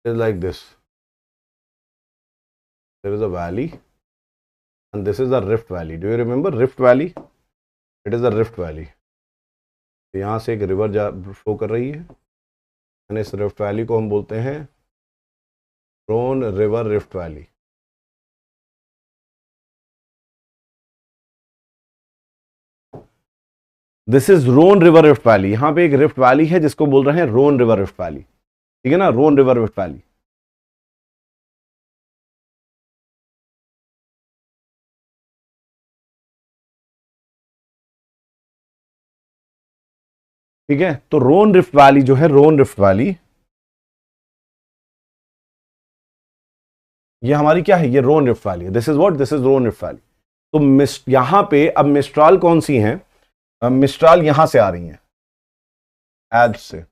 Is like this, there is a valley and this is the Rift Valley. Do you remember Rift Valley? It is the Rift Valley. तो यहाँ से एक रिवर जा फ्लो कर रही है और इस रिफ्ट वैली को हम बोलते हैं Rhone river rift valley. This is Rhone river rift valley. यहाँ पे एक रिफ्ट वैली है जिसको बोल रहे हैं रोन रिवर रिफ्ट वैली। ठीक है ना, रोन रिवर रिफ्ट वैली। ठीक है। तो रोन रिफ्ट वैली जो है, रोन रिफ्ट वैली, ये हमारी क्या है, ये रोन रिफ्ट वैली है। This is what, this is Rhone rift valley. तो यहां पे अब मिस्ट्राल कौन सी है, मिस्ट्राल यहां से आ रही है एल्प्स से।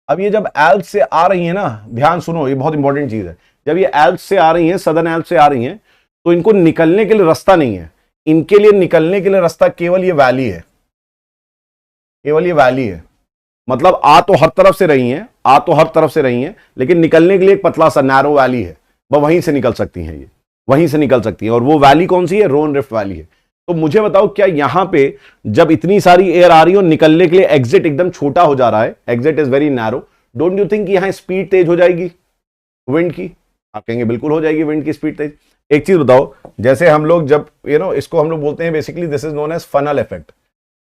अब ये जब एल्प्स से आ रही है ना, ध्यान सुनो, ये बहुत इंपॉर्टेंट चीज है। जब ये एल्प्स से आ रही हैं, सदर्न एल्प्स से आ रही हैं, तो इनको निकलने के लिए रास्ता नहीं है। इनके लिए निकलने के लिए रास्ता केवल ये वैली है, केवल ये वैली है। मतलब आ तो हर तरफ से रही हैं, आ तो हर तरफ से रही हैं, लेकिन निकलने के लिए एक पतला सा नैरो वैली है, वह वहीं से निकल सकती हैं, ये वहीं से निकल सकती हैं। और वो वैली कौन सी है, रोन रिफ्ट वैली है। तो मुझे बताओ, क्या यहां पे जब इतनी सारी एयर आ रही हो, निकलने के लिए एग्जिट एकदम छोटा हो जा रहा है, exit is very narrow, don't you think यहां स्पीड तेज हो जाएगी विंड की? आप कहेंगे बिल्कुल हो जाएगी विंड की स्पीड तेज। एक चीज बताओ, जैसे हम लोग जब इसको हम लोग बोलते हैं basically, this is known as funnel effect.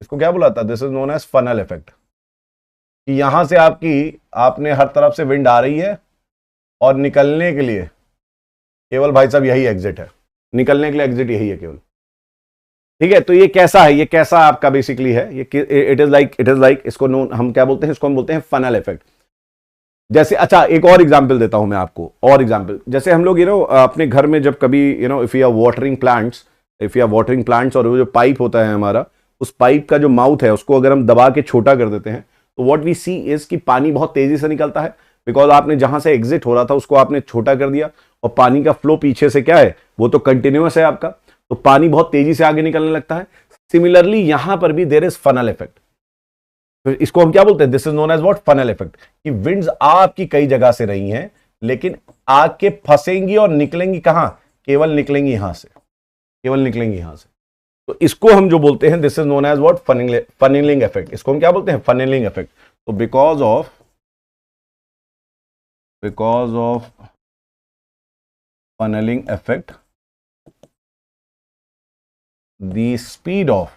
इसको क्या बुलाता है, this is known as funnel effect. कि यहां से आपने हर तरफ से विंड आ रही है और निकलने के लिए केवल भाई साहब यही एग्जिट है, निकलने के लिए एग्जिट यही है केवल। ठीक है। तो ये कैसा है, ये कैसा आपका बेसिकली है, ये इट इज लाइक इसको हम क्या बोलते हैं, इसको हम बोलते हैं फनल इफेक्ट। जैसे अच्छा, एक और एग्जांपल देता हूं मैं आपको, और एग्जांपल, जैसे हम लोग अपने घर में जब कभी if you are watering plants, और वो जो पाइप होता है हमारा, उस पाइप का जो माउथ है उसको अगर हम दबा के छोटा कर देते हैं, तो व्हाट वी सी इज कि पानी बहुत तेजी से निकलता है, बिकॉज आपने जहां से एग्जिट हो रहा था उसको आपने छोटा कर दिया, और पानी का फ्लो पीछे से क्या है, वो तो कंटिन्यूअस है आपका, तो पानी बहुत तेजी से आगे निकलने लगता है। सिमिलरली यहां पर भी देयर इज फनल इफेक्ट। तो इसको हम क्या बोलते हैं, this is known as what, funnel effect. कि विंड्स आपकी कई जगह से रही हैं, लेकिन आके फंसेंगी और निकलेंगी कहां, केवल निकलेंगी यहां से, केवल निकलेंगी यहां से। तो इसको हम जो बोलते हैं, this is known as what, funnelling effect. इसको हम क्या बोलते हैं, फनिलिंग इफेक्ट। तो because of funnelling effect, the speed of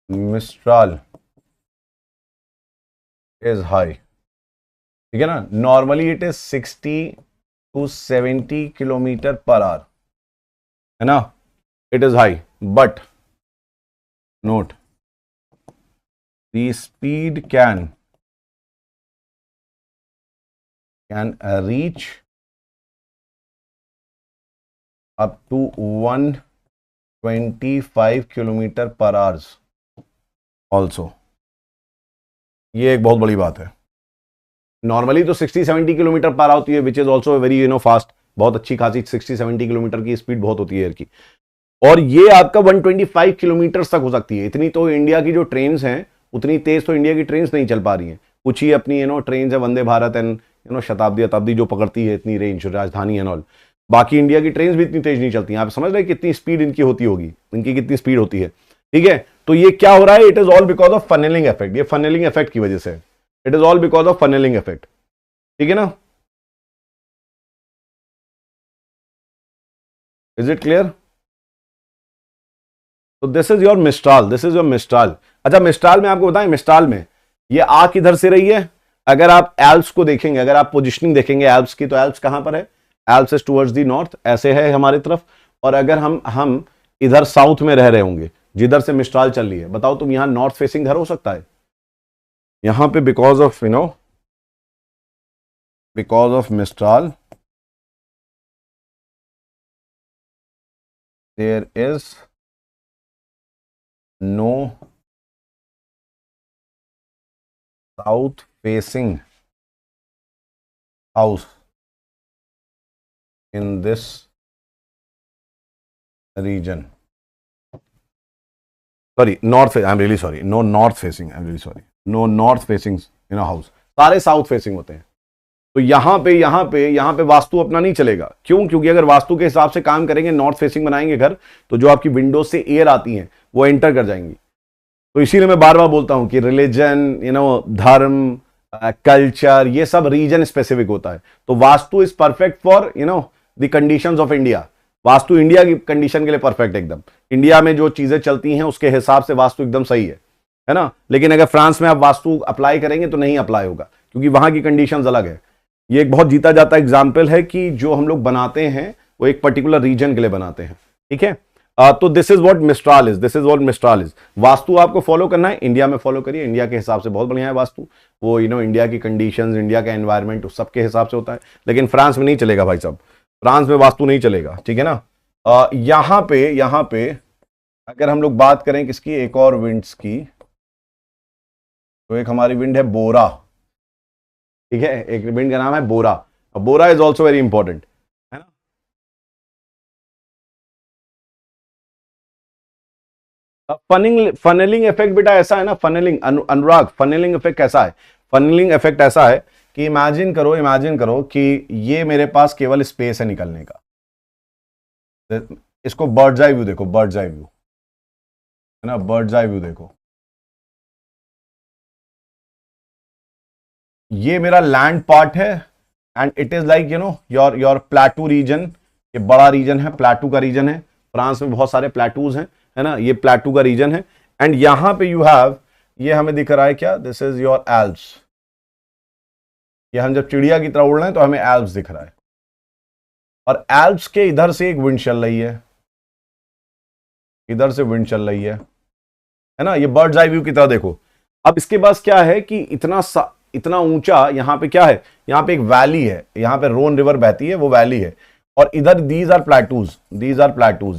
mistral is high, ठीक है ना। Normally it is 60 to 70 kilometre per hour, है ना, it is high, but note the speed can reach up to 125 kilometre per hours also. ये एक बहुत बड़ी बात है। नॉर्मली तो 60-70 किलोमीटर पर होती है, which is also very fast, बहुत अच्छी खासी 60-70 किलोमीटर की स्पीड बहुत होती है एयर की, और ये आपका 125 किलोमीटर तक हो सकती है। इतनी तो इंडिया की जो ट्रेन हैं उतनी तेज तो इंडिया की ट्रेन नहीं चल पा रही हैं। कुछ ही अपनी ट्रेन है वंदे भारत एंड शताब्दी जो पकड़ती है इतनी रेंज, राजधानी एंड ऑल। बाकी इंडिया की ट्रेन भी इतनी तेज नहीं चलती। आप समझ रहे हैं कितनी स्पीड इनकी होती होगी, इनकी कितनी स्पीड होती है, ठीक है। तो ये क्या हो रहा है, it is all because of funnelling effect. ये फनेलिंग इफेक्ट की वजह से, it is all because of funnelling effect, ठीक है ना। Is it clear? तो this is your mistral, this is your mistral. अच्छा, मिस्ट्राल में आपको बताएं, मिस्ट्राल में ये आ किधर से रही है। अगर आप एल्प्स को देखेंगे, अगर आप पोजिशनिंग देखेंगे एल्प्स की, तो एल्प्स कहां पर है, Alps is towards the north, ऐसे है हमारी तरफ। और अगर हम इधर साउथ में रह रहे होंगे जिधर से मिस्ट्राल चल रही है, बताओ तुम यहां नॉर्थ फेसिंग घर हो सकता है यहां पे, because of because of mistral there is no south facing house in this region. Sorry, north. I'm really sorry. No north facing. I'm really sorry. No north facing house. सारे south facing होते हैं। तो यहां पे वास्तु अपना नहीं चलेगा। क्यों? क्योंकि अगर वास्तु के हिसाब से काम करेंगे, नॉर्थ फेसिंग बनाएंगे घर, तो जो आपकी विंडो से एयर आती हैं वो एंटर कर जाएंगी। तो इसीलिए मैं बार बार बोलता हूं कि रिलीजन, धर्म, कल्चर, ये सब रीजन स्पेसिफिक होता है। तो vastu is perfect for the conditions of India. Vastu India की कंडीशन के लिए परफेक्ट एकदम। इंडिया में जो चीजें चलती हैं उसके हिसाब से वास्तु एकदम सही है ना। लेकिन अगर फ्रांस में आप वास्तु अप्लाई करेंगे तो नहीं अप्लाई होगा, क्योंकि वहां की कंडीशंस अलग है। ये एक बहुत जीता जाता एग्जाम्पल है कि जो हम लोग बनाते हैं वो एक पर्टिकुलर रीजन के लिए बनाते हैं, ठीक है। तो this is what mistral is, this is what mistral is. Vastu आपको फॉलो करना है, इंडिया में फॉलो करिए, इंडिया के हिसाब से बहुत बढ़िया है वास्तु। वो इंडिया की कंडीशंस, इंडिया का एनवायरनमेंट उस सबके हिसाब से होता है। लेकिन फ्रांस में नहीं चलेगा भाई साहब, फ्रांस में वास्तु नहीं चलेगा, ठीक है ना। यहां पे अगर हम लोग बात करें किसकी, एक और विंड्स की, तो एक हमारी विंड है बोरा, ठीक है। एक विंड का नाम है बोरा। बोरा इज ऑल्सो वेरी इंपॉर्टेंट, है ना। फनेलिंग इफेक्ट बेटा ऐसा है ना, फनेलिंग, अनुराग, फनेलिंग इफेक्ट कैसा है? फनेलिंग इफेक्ट ऐसा है कि इमेजिन करो कि ये मेरे पास केवल स्पेस है निकलने का। इसको बर्ड्स आई व्यू देखो, बर्ड्स आई व्यू, है ना, बर्ड्स आई व्यू देखो। ये मेरा लैंड पार्ट है and it is like your plateau region. ये बड़ा रीजन है, प्लेटू का रीजन है। फ्रांस में बहुत सारे प्लेटूज हैं, है ना। ये प्लेटू का रीजन है एंड यहां पे यू हैव, ये हमें दिख रहा है क्या, दिस इज योर एल्प्स। ये हम जब चिड़िया की तरह उड़ रहे हैं तो हमें एल्प्स दिख रहा है, और एल्प्स के इधर से एक विंड चल रही है, इधर से विंड चल रही है ना। ये बर्ड्स आई व्यू की तरह देखो। अब इसके पास क्या है कि इतना ऊंचा यहां पे क्या है, यहां पे एक वैली है, यहां पे रोन रिवर बहती है, वो वैली है। और इधर दीज आर प्लेटूज,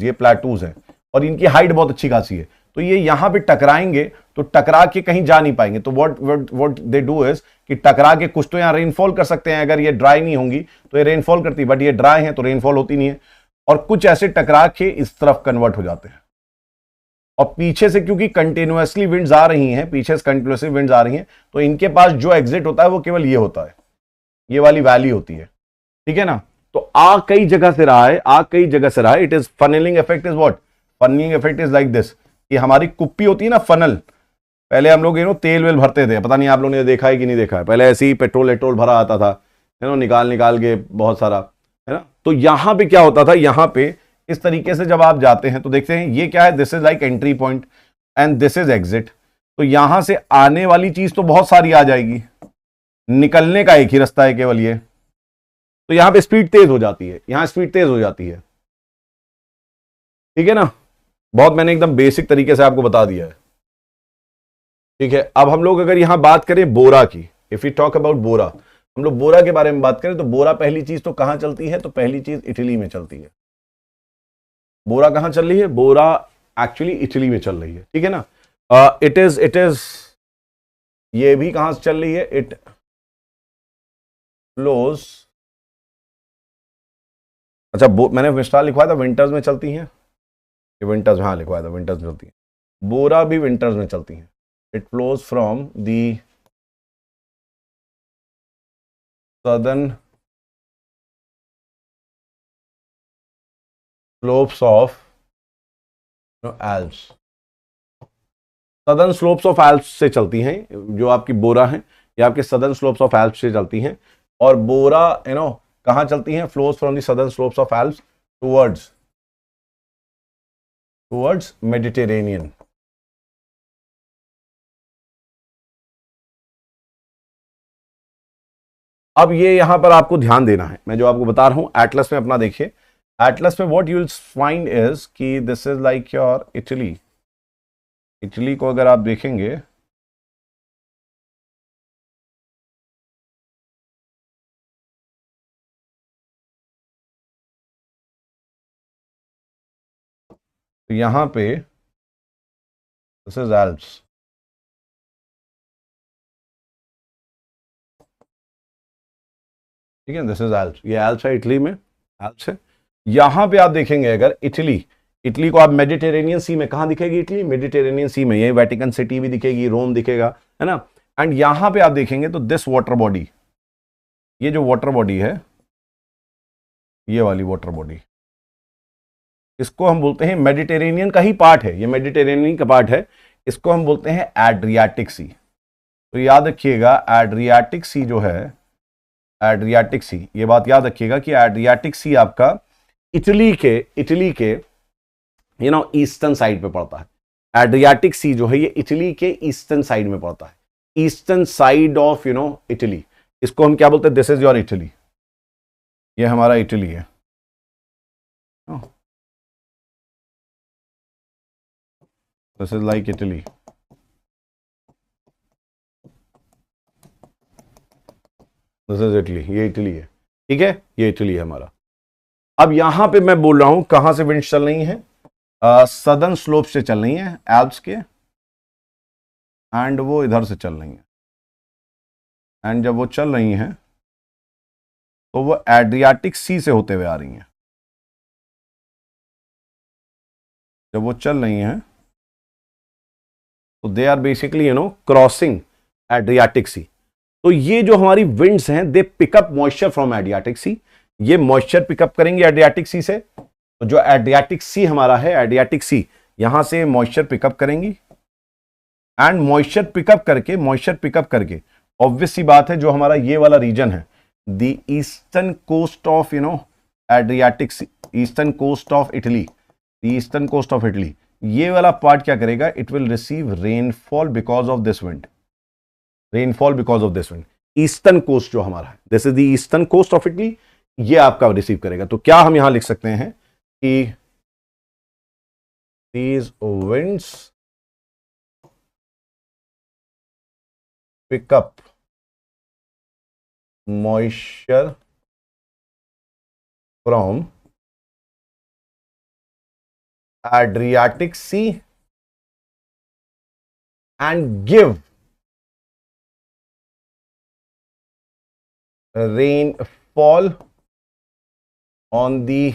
ये प्लेटूज है और इनकी हाइट बहुत अच्छी खासी है। तो ये यहां पे टकराएंगे तो टकरा के कहीं जा नहीं पाएंगे। तो व्हाट दे डू इज कि टकरा के कुछ तो यहां रेनफॉल कर सकते हैं। अगर ये ड्राई नहीं होंगी तो ये रेनफॉल करती, बट ये ड्राई है तो रेनफॉल होती नहीं है। और कुछ ऐसे टकरा के इस तरफ कन्वर्ट हो जाते हैं। और पीछे से क्योंकि कंटिन्यूअसली विंड्स आ रही हैं, पीछे से कंटिन्यूअसली विंड्स आ रही हैं, तो इनके पास जो एग्जिट होता है वो केवल ये होता है, ये वाली वैली होती है, ठीक है ना। तो कई जगह से रहा है, it is funnelling effect is what, funnelling effect is like this, कि हमारी कुप्पी होती है ना, फनल। पहले हम लोग तेल वेल भरते थे, पता नहीं आप लोगों ने देखा है कि नहीं देखा है। पहले ऐसे ही पेट्रोल भरा आता था, निकाल के बहुत सारा, है ना। तो यहां पे क्या होता था, यहां पे इस तरीके से जब आप जाते हैं तो देखते हैं ये क्या है, this is like entry point. And this is exit. तो यहां से आने वाली चीज तो बहुत सारी आ जाएगी, निकलने का एक ही रास्ता है केवल ये। तो यहां पे स्पीड तेज हो जाती है, यहां स्पीड तेज हो जाती है, ठीक है ना। बहुत मैंने एकदम बेसिक तरीके से आपको बता दिया है, ठीक है। अब हम लोग अगर यहां बात करें बोरा की, इफ यू टॉक अबाउट बोरा, हम लोग बोरा के बारे में बात करें तो बोरा पहली चीज तो कहां चलती है, तो पहली चीज इटली में चलती है। बोरा कहां चल रही है, बोरा एक्चुअली इटली में चल रही है, ठीक है ना। इट इज ये भी कहां से चल रही है, इट फ्लोज, अच्छा मैंने विस्टार लिखवाया था विंटर्स में चलती हैं, ये विंटर्स में, हाँ लिखवाया था विंटर्स में चलती है। बोरा भी विंटर्स में चलती है। It flows from the southern slopes of Alps, southern slopes of Alps से चलती हैं जो आपकी बोरा है, ये आपके सदर्न स्लोप्स ऑफ एल्प्स से चलती हैं। और बोरा कहां चलती हैं, flows from the southern slopes of Alps towards Mediterranean. अब ये यहां पर आपको ध्यान देना है, मैं जो आपको बता रहा हूं एटलस में अपना देखिए, एटलस में what you will find is कि this is like your Italy. Italy को अगर आप देखेंगे तो यहां पे दिस इज एल्प्स, ठीक है, दिस इज एल्प्स, ये एल्प्स है इटली में, एल्प्स है। यहां पे आप देखेंगे अगर इटली, इटली को आप मेडिटेरेनियन सी में, कहां दिखेगी इटली, मेडिटेरेनियन सी में, यही वेटिकन सिटी भी दिखेगी, रोम दिखेगा, है ना। एंड यहां पे आप देखेंगे तो दिस वाटर बॉडी, ये जो वाटर बॉडी है, ये वाली वाटर बॉडी, इसको हम बोलते हैं मेडिटेरेनियन का ही पार्ट है, ये मेडिटेरेनियन का पार्ट है, इसको हम बोलते हैं एड्रियाटिक सी। तो याद रखिएगा एड्रियाटिक सी जो है, एड्रियाटिक सी, ये बात याद रखिएगा कि एड्रियाटिक सी आपका इटली के ईस्टर्न साइड पे पड़ता है। एड्रियाटिक सी जो है ये इटली के ईस्टर्न साइड में पड़ता है, ईस्टर्न साइड ऑफ इटली। इसको हम क्या बोलते हैं, दिस इज योर इटली, ये हमारा इटली है। This is like Italy, this is Italy, ये इटली है, ठीक है, ये इटली है हमारा। अब यहां पे मैं बोल रहा हूं कहां से विंड्स चल रही हैं, सदर्न स्लोप से चल रही हैं एल्प्स के, एंड वो इधर से चल रही हैं, एंड जब वो चल रही हैं तो वो एड्रियाटिक सी से होते हुए आ रही हैं। जब वो चल रही हैं तो they are basically crossing Adriatic Sea. तो ये जो हमारी विंड्स हैं they pickup moisture from Adriatic Sea, ये मॉइस्चर पिकअप करेंगे एड्रियाटिक सी से। तो जो एड्रियाटिक सी हमारा है, एड्रियाटिक सी यहां से मॉइस्चर पिकअप करेंगी, एंड मॉइस्चर पिकअप करके ऑब्वियस सी बात है जो हमारा ये वाला रीजन है, the eastern coast of Adriatic sea, eastern coast of Italy, eastern coast of Italy, ये वाला पार्ट क्या करेगा, it will receive rainfall because of this wind, rainfall because of this wind. Eastern coast जो हमारा है, this is the eastern coast of Italy, ये आपका receive करेगा। तो क्या हम यहां लिख सकते हैं कि these winds pick up moisture from Adriatic sea and give rainfall on the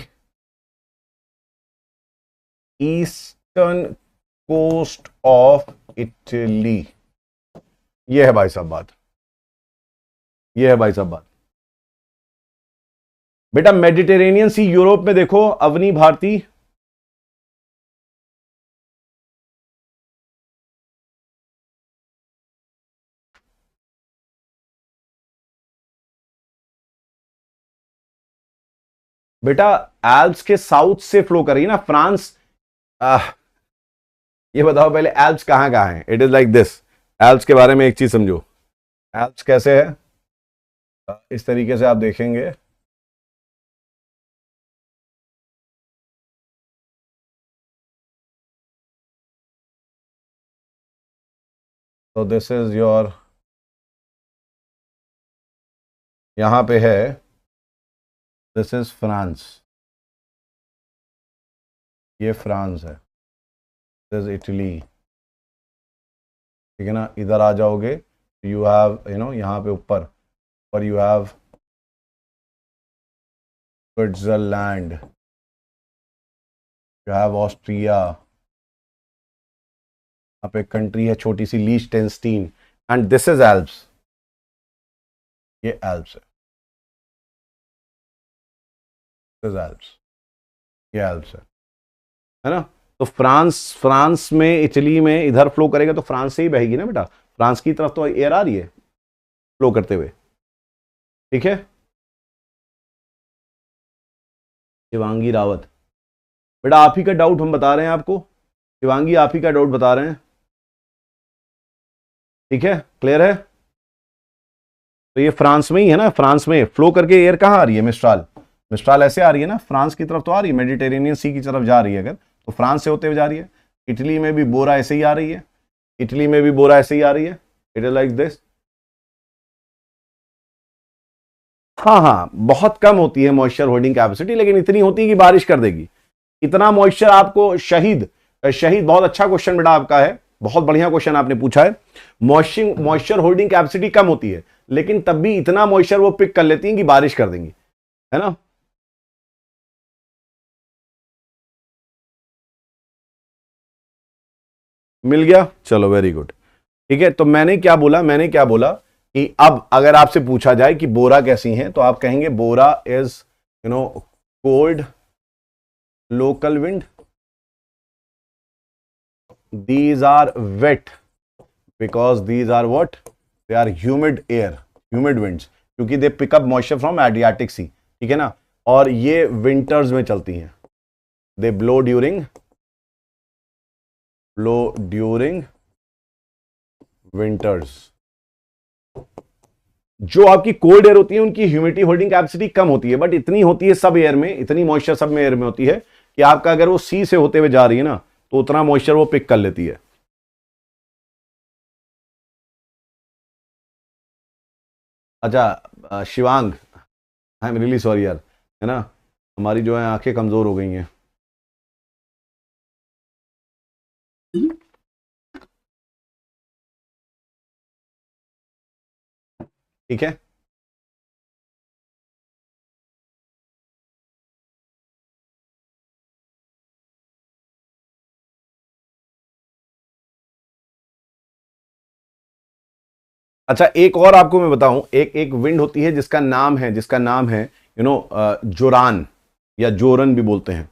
eastern coast of Italy। ये है भाई साहब बात, ये है भाई साहब बात। बेटा मेडिटेरेनियन सी यूरोप में देखो अवनी भारती, बेटा एल्प्स के साउथ से फ्लो करेगी ना, फ्रांस ये बताओ पहले एल्प्स कहाँ कहाँ है? It is like this. Alps के बारे में एक चीज समझो। एल्प्स कैसे है? इस तरीके से आप देखेंगे, तो दिस इज योर, यहां पे है, दिस इज फ्रांस, ये फ्रांस है, दिस इज इटली, ठीक है ना। इधर आ जाओगे, यू हैव यहाँ पे ऊपर पर you have Switzerland, you have Austria, यहाँ पे कंट्री है छोटी सी लीचटेनस्टीन, एंड दिस इज एल्प्स, ये एल्प्स एल्प्स, ये एल्प्स है ना। तो फ्रांस, फ्रांस में, इटली में इधर फ्लो करेगा तो फ्रांस से ही बहेगी ना बेटा, फ्रांस की तरफ तो एयर आ रही है फ्लो करते हुए, ठीक है। शिवांगी रावत, बेटा आप ही का डाउट हम बता रहे हैं आपको, शिवांगी आप ही का डाउट बता रहे हैं, ठीक है, क्लियर है। तो ये फ्रांस में ही है ना, फ्रांस में फ्लो करके एयर कहाँ आ रही है? मिस्ट्राल, मिस्ट्राल ऐसे आ रही है ना, फ्रांस की तरफ तो आ रही है, मेडिटेरेनियन सी की तरफ जा रही है अगर, तो फ्रांस से होते हुए जा रही है। इटली में भी बोरा ऐसे ही आ रही है, इटली में भी बोरा ऐसे ही आ रही है, इट इज लाइक दिस। हाँ हाँ, बहुत कम होती है मॉइस्चर होल्डिंग कैपेसिटी, लेकिन इतनी होती है कि बारिश कर देगी। इतना मॉइस्चर आपको, शहीद, शहीद बहुत अच्छा क्वेश्चन बेटा आपका है, बहुत बढ़िया क्वेश्चन आपने पूछा है। मॉइस्चर होल्डिंग कैपेसिटी कम होती है, लेकिन तब भी इतना मॉइस्चर वो पिक कर लेती हैं कि बारिश कर देंगी, है ना। मिल गया, चलो वेरी गुड, ठीक है। तो मैंने क्या बोला, मैंने क्या बोला कि अब अगर आपसे पूछा जाए कि बोरा कैसी है, तो आप कहेंगे bora is cold local wind, these are wet because these are what, they are humid air, humid winds, क्योंकि they pick up moisture from Adriatic Sea, ठीक है ना। और ये विंटर्स में चलती हैं, they blow during winters। जो आपकी कोल्ड एयर होती है उनकी ह्यूमिडिटी होल्डिंग कैपेसिटी कम होती है, बट इतनी होती है सब एयर में, इतनी मॉइस्चर सब में एयर में होती है कि आपका अगर वो सी से होते हुए जा रही है ना, तो उतना मॉइस्चर वो पिक कर लेती है। अच्छा Shivang, I am really sorry यार, है ना, हमारी जो है आंखें कमजोर हो गई हैं। ठीक है, अच्छा एक और आपको मैं बताऊं, एक एक विंड होती है जिसका नाम है, जोरान या जोरन भी बोलते हैं,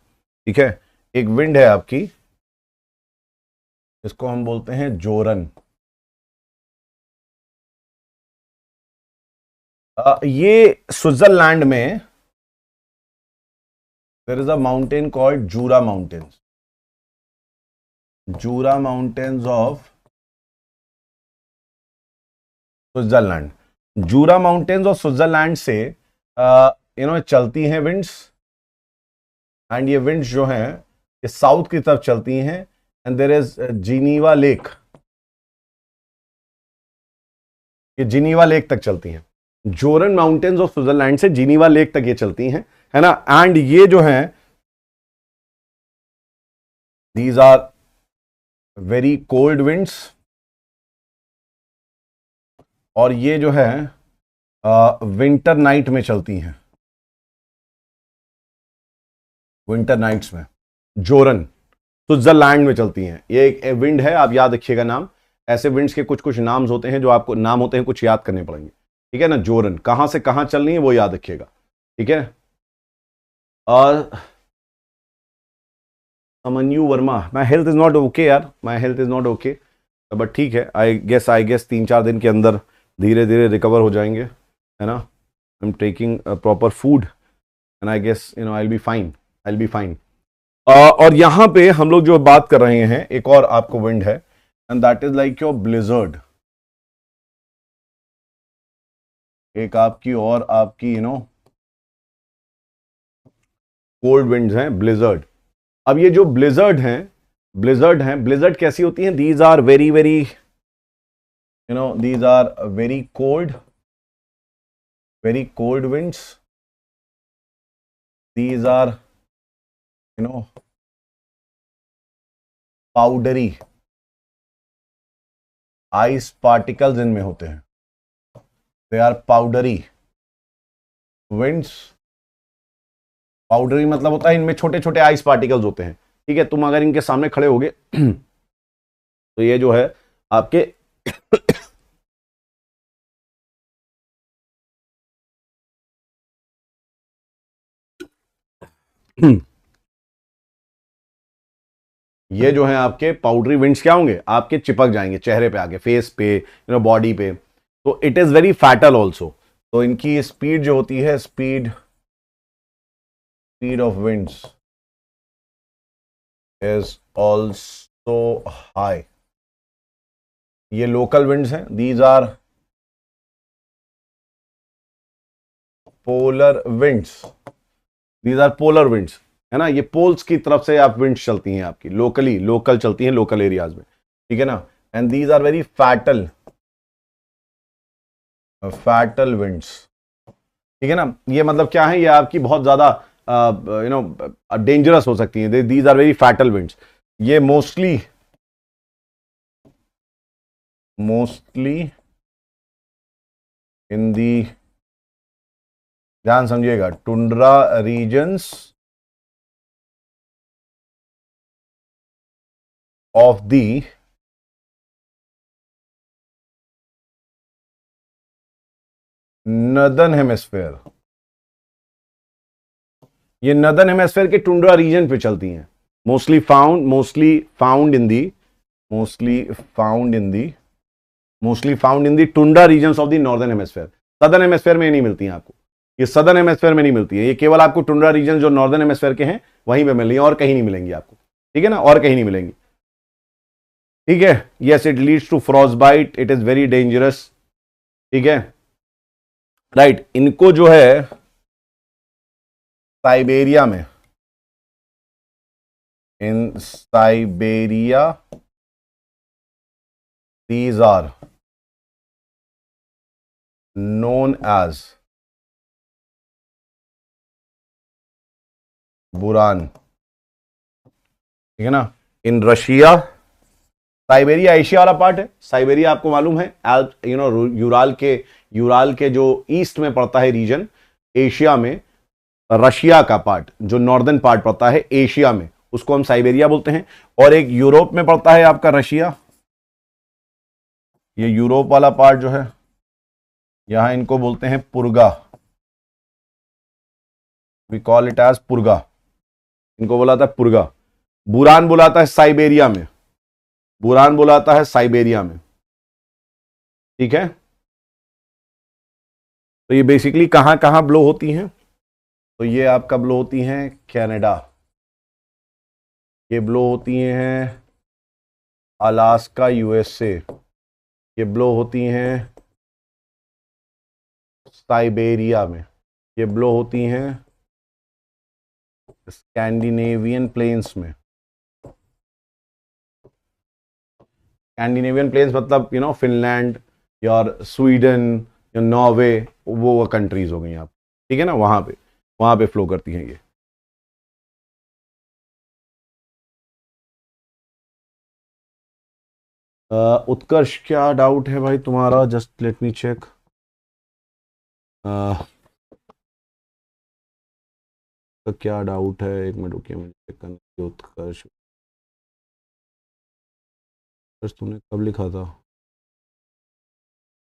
ठीक है। एक विंड है आपकी, इसको हम बोलते हैं जोरन। ये स्विट्जरलैंड में there is a mountain called Jura mountains, Jura mountains of Switzerland. Jura mountains of Switzerland से चलती हैं विंड्स, एंड ये विंड्स जो हैं ये साउथ की तरफ चलती हैं, and there is Geneva lake, ये जिनीवा लेक तक चलती हैं। जोरन माउंटेन्स ऑफ स्विट्जरलैंड से जिनीवा लेक तक ये चलती हैं, है ना। एंड ये जो हैं these are very cold winds, और ये जो है विंटर नाइट में चलती हैं, विंटर नाइट्स में जोरन स्विट्जरलैंड में चलती हैं। ये एक विंड है, आप याद रखिएगा नाम, ऐसे विंड्स के कुछ कुछ नाम्स होते हैं जो आपको नाम होते हैं कुछ याद करने पड़ेंगे, ठीक है ना। जोरन कहां से कहां चल रही है वो याद रखिएगा, ठीक है। और Amanyu Verma, my health is not okay यार, my health is not okay, but ठीक है, आई गेस 3-4 दिन के अंदर धीरे धीरे रिकवर हो जाएंगे, है ना। I am taking proper food and I guess I will be fine, I will be fine. और यहां पे हम लोग जो बात कर रहे हैं, एक और आपको विंड है, and that is like your blizzard. एक आपकी और आपकी कोल्ड विंड्स हैं, ब्लिजर्ड। अब ये जो ब्लिजर्ड कैसी होती हैं? These are very very these are very cold winds. These are powdery, ice particles इनमें होते हैं। They are powdery winds. Powdery मतलब होता है इनमें छोटे छोटे आइस पार्टिकल्स होते हैं। ठीक है, तुम अगर इनके सामने खड़े होगे तो ये जो है आपके ये जो है आपके पाउडरी विंड्स क्या होंगे? आपके चिपक जाएंगे चेहरे पे आके, फेस पे, बॉडी पे। तो it is very fatal also. तो इनकी स्पीड जो होती है, speed of winds is also high. ये लोकल विंड्स हैं, these are polar winds. These are polar winds, है ना। ये पोल्स की तरफ से आप विंड्स चलती हैं आपकी, लोकल चलती हैं लोकल एरियाज में। ठीक है ना। And these are very fatal winds. ठीक है ना। ये मतलब क्या है? ये आपकी बहुत ज्यादा डेंजरस हो सकती हैं। These are very fatal winds. ये मोस्टली इन दी, ध्यान समझिएगा, tundra regions of the northern hemisphere. ये नदर्न हेमिस्फेयर के टुंड्रा रीजन पे चलती हैं। Mostly found in the tundra regions of the northern hemisphere. Southern hemisphere में नहीं मिलती हैं आपको। ये सदर्न हेमिस्फेयर में नहीं मिलती है। ये केवल आपको टुंड्रा रीजन जो नॉर्दर्न हेमिस्फेयर के हैं वहीं पे मिल रही है, और कहीं नहीं मिलेंगी आपको। ठीक है ना, और कहीं नहीं मिलेंगी। ठीक है। Yes, it leads to frostbite, it is very dangerous. ठीक है, राइट। इनको जो है साइबेरिया में, in Siberia these are known as buran. ठीक है ना। इन रशिया, साइबेरिया एशिया वाला पार्ट है। साइबेरिया आपको मालूम है यूराल के जो ईस्ट में पड़ता है रीजन, एशिया में। रशिया का पार्ट जो नॉर्दर्न पार्ट पड़ता है एशिया में, उसको हम साइबेरिया बोलते हैं। और एक यूरोप में पड़ता है आपका रशिया। ये यूरोप वाला पार्ट जो है, यहां इनको बोलते हैं purga. We call it as purga. इनको बोलाता है पुर्गा। बुरान बुलाता है साइबेरिया में। ठीक है। तो ये बेसिकली कहां कहां ब्लो होती हैं? तो ये आपका ब्लो होती हैं कनाडा, ये ब्लो होती हैं अलास्का यूएसए, ये ब्लो होती हैं साइबेरिया में, ये ब्लो होती हैं स्कैंडिनेवियन प्लेन्स में। स्कैंडिनेवियन प्लेन्स मतलब फिनलैंड या स्वीडन या नॉर्वे, वो कंट्रीज हो गई आप। ठीक है ना, वहां पे फ्लो करती हैं ये। उत्कर्ष, क्या डाउट है भाई तुम्हारा? Just let me check. तो क्या डाउट है? एक मिनट रुकिए, मुझे चेक करना है। उत्कर्ष, तुमने कब लिखा था?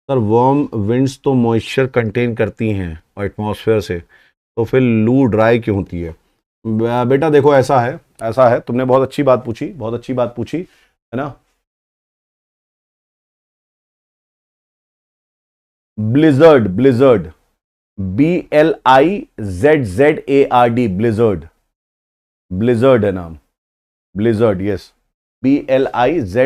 सर, वार्म विंड्स तो मॉइस्चर कंटेन करती हैं और एटमॉस्फेयर से, तो फिर लू ड्राई क्यों होती है? बेटा देखो, ऐसा है, तुमने बहुत अच्छी बात पूछी, है ना। Blizzard, BLIZZARD, blizzard. ब्लिजर्ड है नाम, ब्लिजर्ड, यस, BLIZZARD।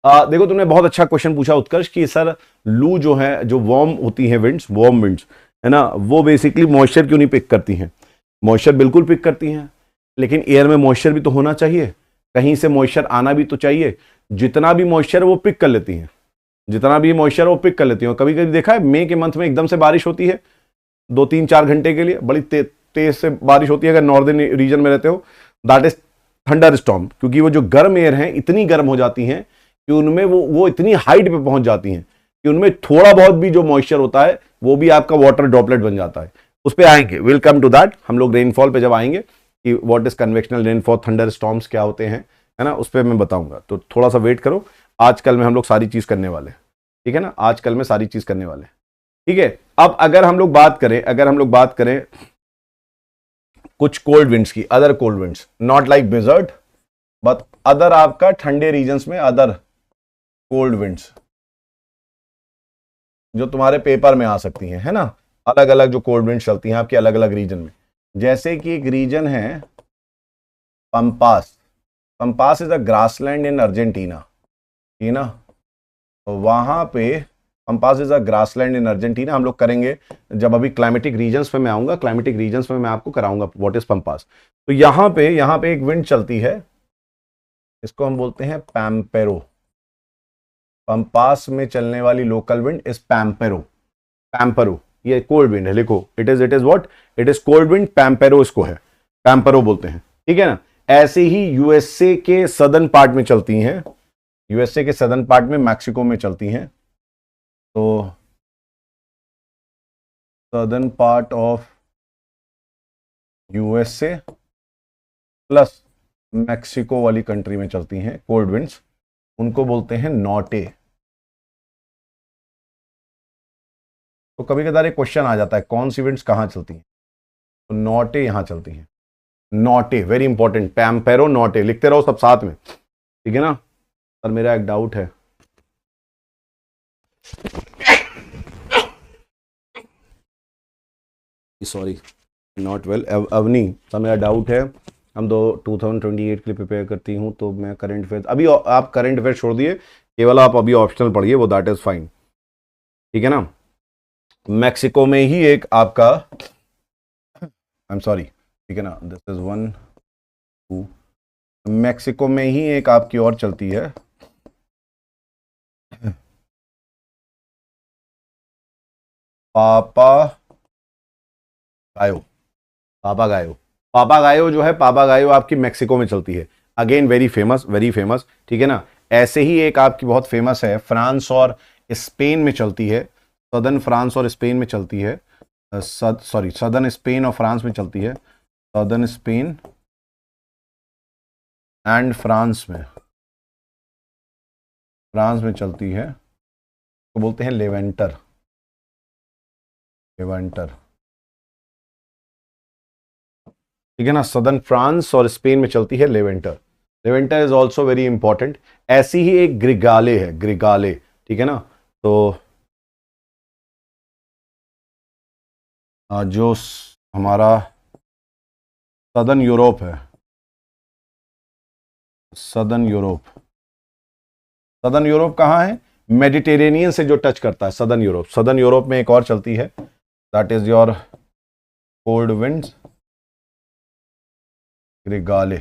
देखो तुमने बहुत अच्छा क्वेश्चन पूछा उत्कर्ष कि सर लू जो है, जो वार्म होती है विंड्स, वार्म विंड्स है ना, वो बेसिकली मॉइस्चर क्यों नहीं पिक करती हैं? मॉइस्चर बिल्कुल पिक करती हैं, लेकिन एयर में मॉइस्चर भी तो होना चाहिए, कहीं से मॉइस्चर आना भी तो चाहिए। जितना भी मॉइस्चर वो पिक कर लेती हैं, जितना भी मॉइस्चर वो पिक कर लेती हैं। कभी कभी देखा है मई के मंथ में एकदम से बारिश होती है 2-3-4 घंटे के लिए, बड़ी तेज से बारिश होती है। अगर नॉर्दर्न रीजन में रहते हो, दैट इज थंडर स्टॉर्म, क्योंकि वो जो गर्म एयर है इतनी गर्म हो जाती हैं कि उनमें वो इतनी हाइट पे पहुंच जाती हैं कि उनमें थोड़ा बहुत भी जो मॉइस्चर होता है वो भी आपका वाटर ड्रॉपलेट बन जाता है। उस पर आएंगे, विल कम टू दैट, हम लोग रेनफॉल पे जब आएंगे कि what is convectional rainfall, thunder storms क्या होते हैं, है ना, उस पर मैं बताऊंगा। तो थोड़ा सा वेट करो, आजकल में हम लोग सारी चीज करने वाले हैं, ठीक है ना, आजकल में सारी चीज करने वाले हैं, ठीक है। अब अगर हम लोग बात करें कुछ कोल्ड विंड्स की, other cold winds, not like blizzard but other आपका ठंडे रीजन्स में अदर कोल्ड विंड्स जो तुम्हारे पेपर में आ सकती हैं, है ना, अलग अलग जो कोल्ड विंड्स चलती हैं आपके अलग अलग रीजन में। जैसे कि एक रीजन है pampas, pampas is a grassland in Argentina, ठीक ना, तो वहां पे pampas is a grassland in Argentina. हम लोग करेंगे जब अभी क्लाइमेटिक रीजन्स में मैं आऊंगा, क्लाइमेटिक रीजन्स में मैं आपको कराऊंगा व्हाट इज पंपास। तो यहां पे एक विंड चलती है, इसको हम बोलते हैं पैम्पेरो। पंपास में चलने वाली local wind is pampero, pampero, ये कोल्ड विंड है, लिखो, it is what, it is cold wind, pampero इसको है, पैम्पेरो बोलते हैं, ठीक है ना। ऐसे ही यूएसए के सदर्न पार्ट में चलती हैं, यूएसए के सदर्न पार्ट में, मैक्सिको में चलती हैं। तो southern part of USA plus Mexico वाली कंट्री में चलती हैं कोल्ड विंड्स, उनको बोलते हैं नॉटे। तो कभी कभार एक क्वेश्चन आ जाता है कौन सी विंड्स कहां चलती हैं, तो नॉटे यहां चलती हैं, नॉटे वेरी इंपॉर्टेंट, पैम्पेरो नॉटे, लिखते रहो सब साथ में, ठीक है ना। सर मेरा एक डाउट है, sorry not well, Avni, sir मेरा डाउट है, हम 2028 के लिए प्रिपेयर करती हूँ, तो मैं करंट अफेयर, अभी आप करंट अफेयर छोड़ दिए, केवल आप अभी ऑप्शनल पढ़िए, वो दैट इज फाइन, ठीक है ना। मैक्सिको में ही एक आपका, आई एम सॉरी, ठीक है ना, दिस इज 1 2, मैक्सिको में ही एक आपकी और चलती है, पापा गायो, पापा गायो, पापा गायो जो है, पापा गायो आपकी मैक्सिको में चलती है, again very famous, very famous, ठीक है ना। ऐसे ही एक आपकी बहुत फेमस है, फ्रांस और स्पेन में चलती है, सदर्न फ्रांस और स्पेन में चलती है, सॉरी सदर्न स्पेन और फ्रांस में चलती है, सदर्न स्पेन एंड फ्रांस में, फ्रांस में चलती है, तो बोलते हैं लेवेंटर, लेवेंटर, ठीक है ना, सदर्न फ्रांस और स्पेन में चलती है लेवेंटर, लेवेंटर इज ऑल्सो वेरी इंपॉर्टेंट। ऐसी ही एक ग्रिगाले है, ग्रिगाले, ठीक है ना, तो जो हमारा सदर्न यूरोप है, सदर्न यूरोप, सदर्न यूरोप कहाँ है, मेडिटेरेनियन से जो टच करता है सदर्न यूरोप, सदर्न यूरोप में एक और चलती है, that is your cold winds, gregale,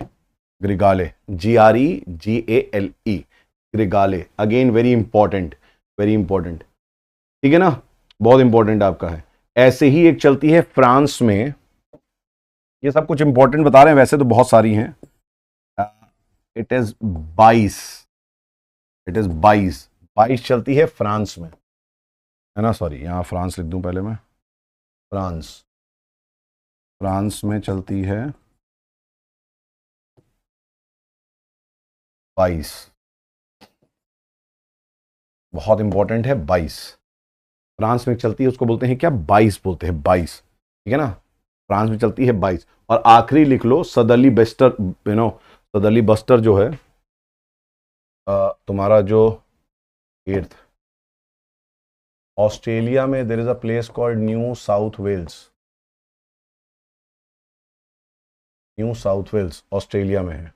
gregale, GREGALE, gregale, again very important, very important, ठीक है ना, बहुत इंपॉर्टेंट आपका है। ऐसे ही एक चलती है फ्रांस में, ये सब कुछ इंपॉर्टेंट बता रहे हैं, वैसे तो बहुत सारी हैं, इट इज 22, इट इज 22, 22 चलती है फ्रांस में, है ना, सॉरी यहां फ्रांस लिख दूं पहले मैं, फ्रांस, फ्रांस में चलती है 22, बहुत इंपॉर्टेंट है 22, फ्रांस में चलती है, उसको बोलते हैं क्या, 22 बोलते हैं, 22, ठीक है ना, फ्रांस में चलती है 22। और आखिरी लिख लो southerly buster, you know, southerly buster जो है तुम्हारा जो 8th, ऑस्ट्रेलिया में there is a place called New South Wales, New South Wales Australia में है।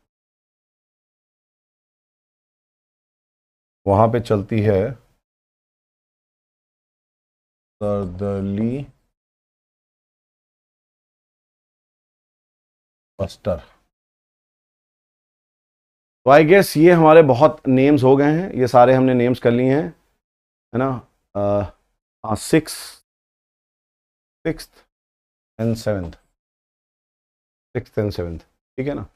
वहां पे चलती है सर्दली बस्टर। तो आई गेस ये हमारे बहुत नेम्स हो गए हैं, ये सारे हमने नेम्स कर लिए हैं, है ना। हाँ, sixth and seventh, sixth and seventh, ठीक है ना।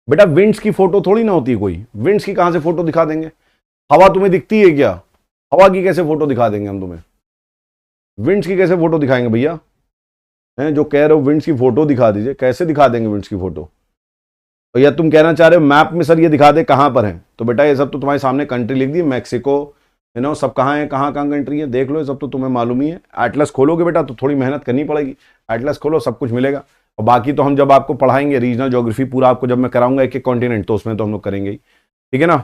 बेटा विंड्स की फोटो थोड़ी ना होती है कोई, विंड्स की कहां से फोटो दिखा देंगे? हवा तुम्हें दिखती है क्या? हवा की कैसे फोटो दिखा देंगे हम तुम्हें? विंड्स की कैसे फोटो दिखाएंगे भैया? हैं जो कह रहे हो विंड्स की फोटो दिखा दीजिए, कैसे दिखा देंगे विंड्स की फोटो? और या तुम कहना चाह रहे हो मैप में सर ये दिखा दे कहां पर है, तो बेटा ये सब तो तुम्हारे सामने कंट्री लिख दी, मैक्सिको, सब कहाँ है, कहाँ कहाँ कंट्री है, देख लो, ये सब तो तुम्हें मालूम ही है। एटलस खोलोगे बेटा तो थोड़ी मेहनत करनी पड़ेगी, एटलस खोलो सब कुछ मिलेगा। और बाकी तो हम जब आपको पढ़ाएंगे रीजनल ज्योग्राफी पूरा आपको जब मैं कराऊंगा एक एक कॉन्टिनेंट, तो उसमें तो हम लोग करेंगे ही, ठीक है ना।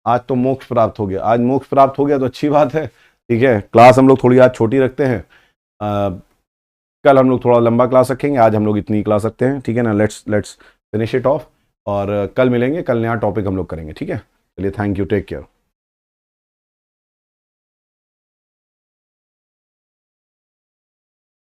आज तो मोक्ष प्राप्त हो गया, आज मोक्ष प्राप्त हो गया तो अच्छी बात है, ठीक है। क्लास हम लोग थोड़ी आज छोटी रखते हैं, कल हम लोग थोड़ा लंबा क्लास रखेंगे, आज हम लोग इतनी क्लास रखते हैं, ठीक है ना। लेट्स फिनिश इट ऑफ, और कल मिलेंगे, कल नया टॉपिक हम लोग करेंगे, ठीक है। चलिए, थैंक यू, टेक केयर।